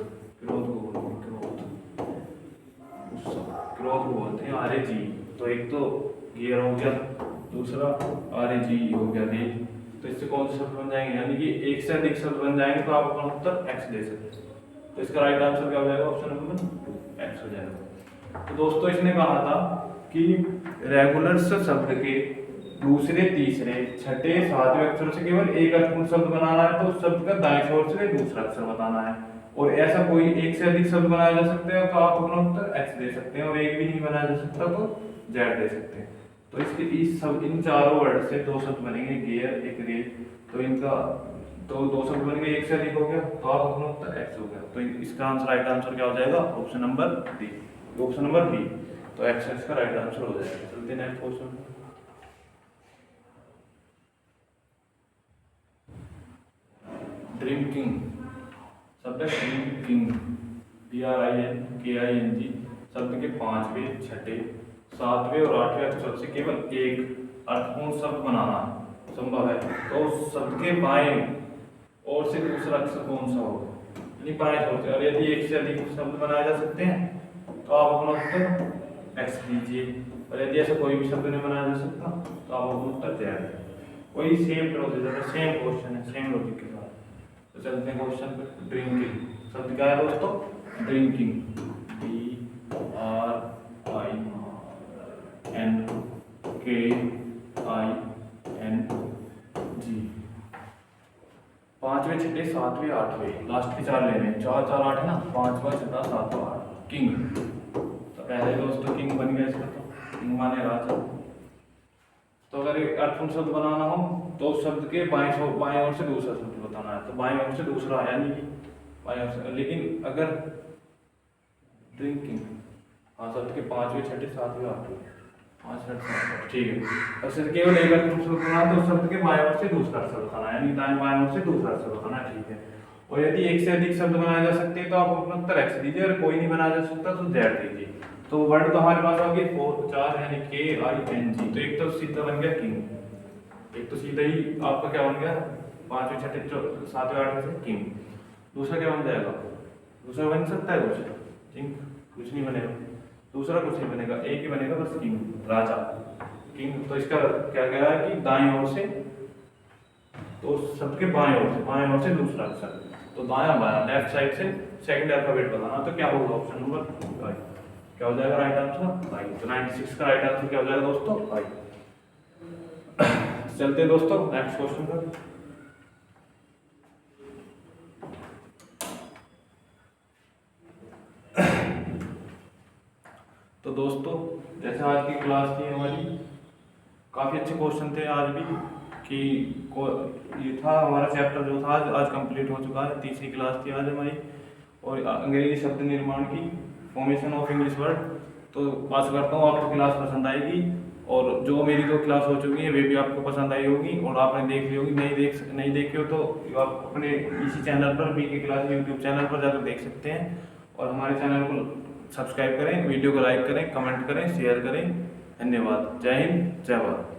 को बोलते हैं RAGE। तो एक तो गियर हो गया, दूसरा RAGE हो गया रेज। तो इससे कौन से शब्द बन जाएंगे? यानी कि एक से अधिक शब्द बन जाएंगे तो आप अपना उत्तर एक्स दे सकते हैं। तो इसका राइट आंसर क्या हो जाएगा? ऑप्शन नंबर 2 एक्स हो जाएगा। तो दोस्तों इसने कहा था कि रेगुलर्स शब्द के दूसरे, तीसरे, छठे, सातवें अक्षरों से केवल एक अर्थपूर्ण शब्द बनाना है तो उस शब्द का दाईं छोर से दूसरा अक्षर बताना है। और ऐसा कोई एक से अधिक शब्द बनाया जा सकते हैं तो आप अपना उत्तर एक्स दे सकते हैं, और एक भी नहीं बनाया जा सकता तो जेड दे सकते हैं। तो इसके इन चारों वर्ड से दो शब्द बनेंगे, गियर, एक रेल। तो इनका दो शब्द बन गए, एक से अधिक हो गया तो आप अपना उत्तर एक्स हो गया। तो इसका आंसर राइट आंसर क्या हो जाएगा? Option number D, option number B. तो एक्स इसका राइट आंसर हो जाएगा। चलते हैं नेक्स्ट क्वेश्चन। ड्रिंकिंग शब्द है ड्रिंकिंग, DRINKING शब्द के पांचवें, छठे, सातवें और आठवें अक्षर से केवल एक अर्थपूर्ण शब्द बनाना संभव है तो उस शब्द के बाएं और से दूसरा अक्षर कौन सा होगा? यानी बाएं छोर से। और यदि एक से अधिक शब्द बनाए जा सकते हैं तो आप अपना उत्तर एक्स लीजिए। और यदि ऐसा कोई भी शब्द नहीं बनाया जा सकता तो आप अपना उत्तर तैयार है। वही सेम प्रोसीजर है, सेम क्वेश्चन है, सेम लॉजिक के साथ। तो चलते हैं क्वेश्चन पे। ड्रिंकिंग शब्द क्या है दोस्तों? Drinking, DRINKING। पांचवें, छठे, सातवें, आठवें, लास्ट के चार लेने, 4 4 8 है ना, पांचवा, छठा, सातवां, आठ। किंग, तो पहले दोस्तों किंग बन गया इसका, तो किंग माने राजा। तो अगर एक अर्थपूर्ण शब्द बनाना हो तो उस शब्द के बाएं ओर से दूसरा शब्द बताना है, तो बाएं ओर से दूसरा यानी कि बाएं ओर से। लेकिन अगर ड्रिंकिंग, हाँ, शब्द के पांचवें, छठे, सातवें, आठवें, 5 6 7 ठीक है। और सिर्फ केवल एक अर्थपूर्ण शब्द बनाना तो उस शब्द के बाएं ओर से दूसरा शब्द बताना, यानी दाएं बाएं ओर से दूसरा शब्द बताना, ठीक है। और यदि एक से अधिक शब्द बनाए जा सकते हैं तो आप अपना उत्तर एक्स दीजिए, और कोई नहीं बनाया जा सकता तो जेड दीजिए। तो वर्ड तो हमारे पास आ गए 4 यानी KING। तो एक तो सीधा बन गया किंग, एक तो सीधा ही आपका क्या बन गया, पांचवें, छठे, सातवें, आठवें से किंग। दूसरा क्या बन जाएगा? दूसरा बन सकता है कुछ? किंग कुछ नहीं बनेगा, दूसरा कुछ नहीं बनेगा, एक ही बनेगा बस, किंग, राजा, किंग। तो इसका क्या कह रहा है कि दाएं ओर से, तो शब्द के बाएं ओर से दूसरा अक्षर, तो दायां बायां, लेफ्ट साइड से सेकंड अल्फाबेट बताना। तो क्या होगा? ऑप्शन नंबर भाई क्या हो जाएगा राइट आंसर? भाई। तो 96 का राइट आंसर क्या हो जाएगा दोस्तों? भाई। चलते हैं दोस्तों नेक्स्ट क्वेश्चन पर। तो दोस्तों जैसे आज की क्लास थी हमारी, काफ़ी अच्छे क्वेश्चन थे आज भी, कि ये था हमारा चैप्टर जो था आज कंप्लीट हो चुका है। तीसरी क्लास थी आज हमारी, और अंग्रेजी शब्द निर्माण की, फॉर्मेशन ऑफ इंग्लिश वर्ड। तो आशा करता हूँ आपको क्लास पसंद आएगी, और जो मेरी 2 क्लास हो चुकी है वे भी आपको पसंद आई होगी, और आपने देख ली होगी। नहीं देखी हो तो आप अपने इसी चैनल पर, BK क्लास यूट्यूब चैनल पर जाकर देख सकते हैं। और हमारे चैनल को सब्सक्राइब करें, वीडियो को लाइक करें, कमेंट करें, शेयर करें। धन्यवाद। जय हिंद, जय भारत।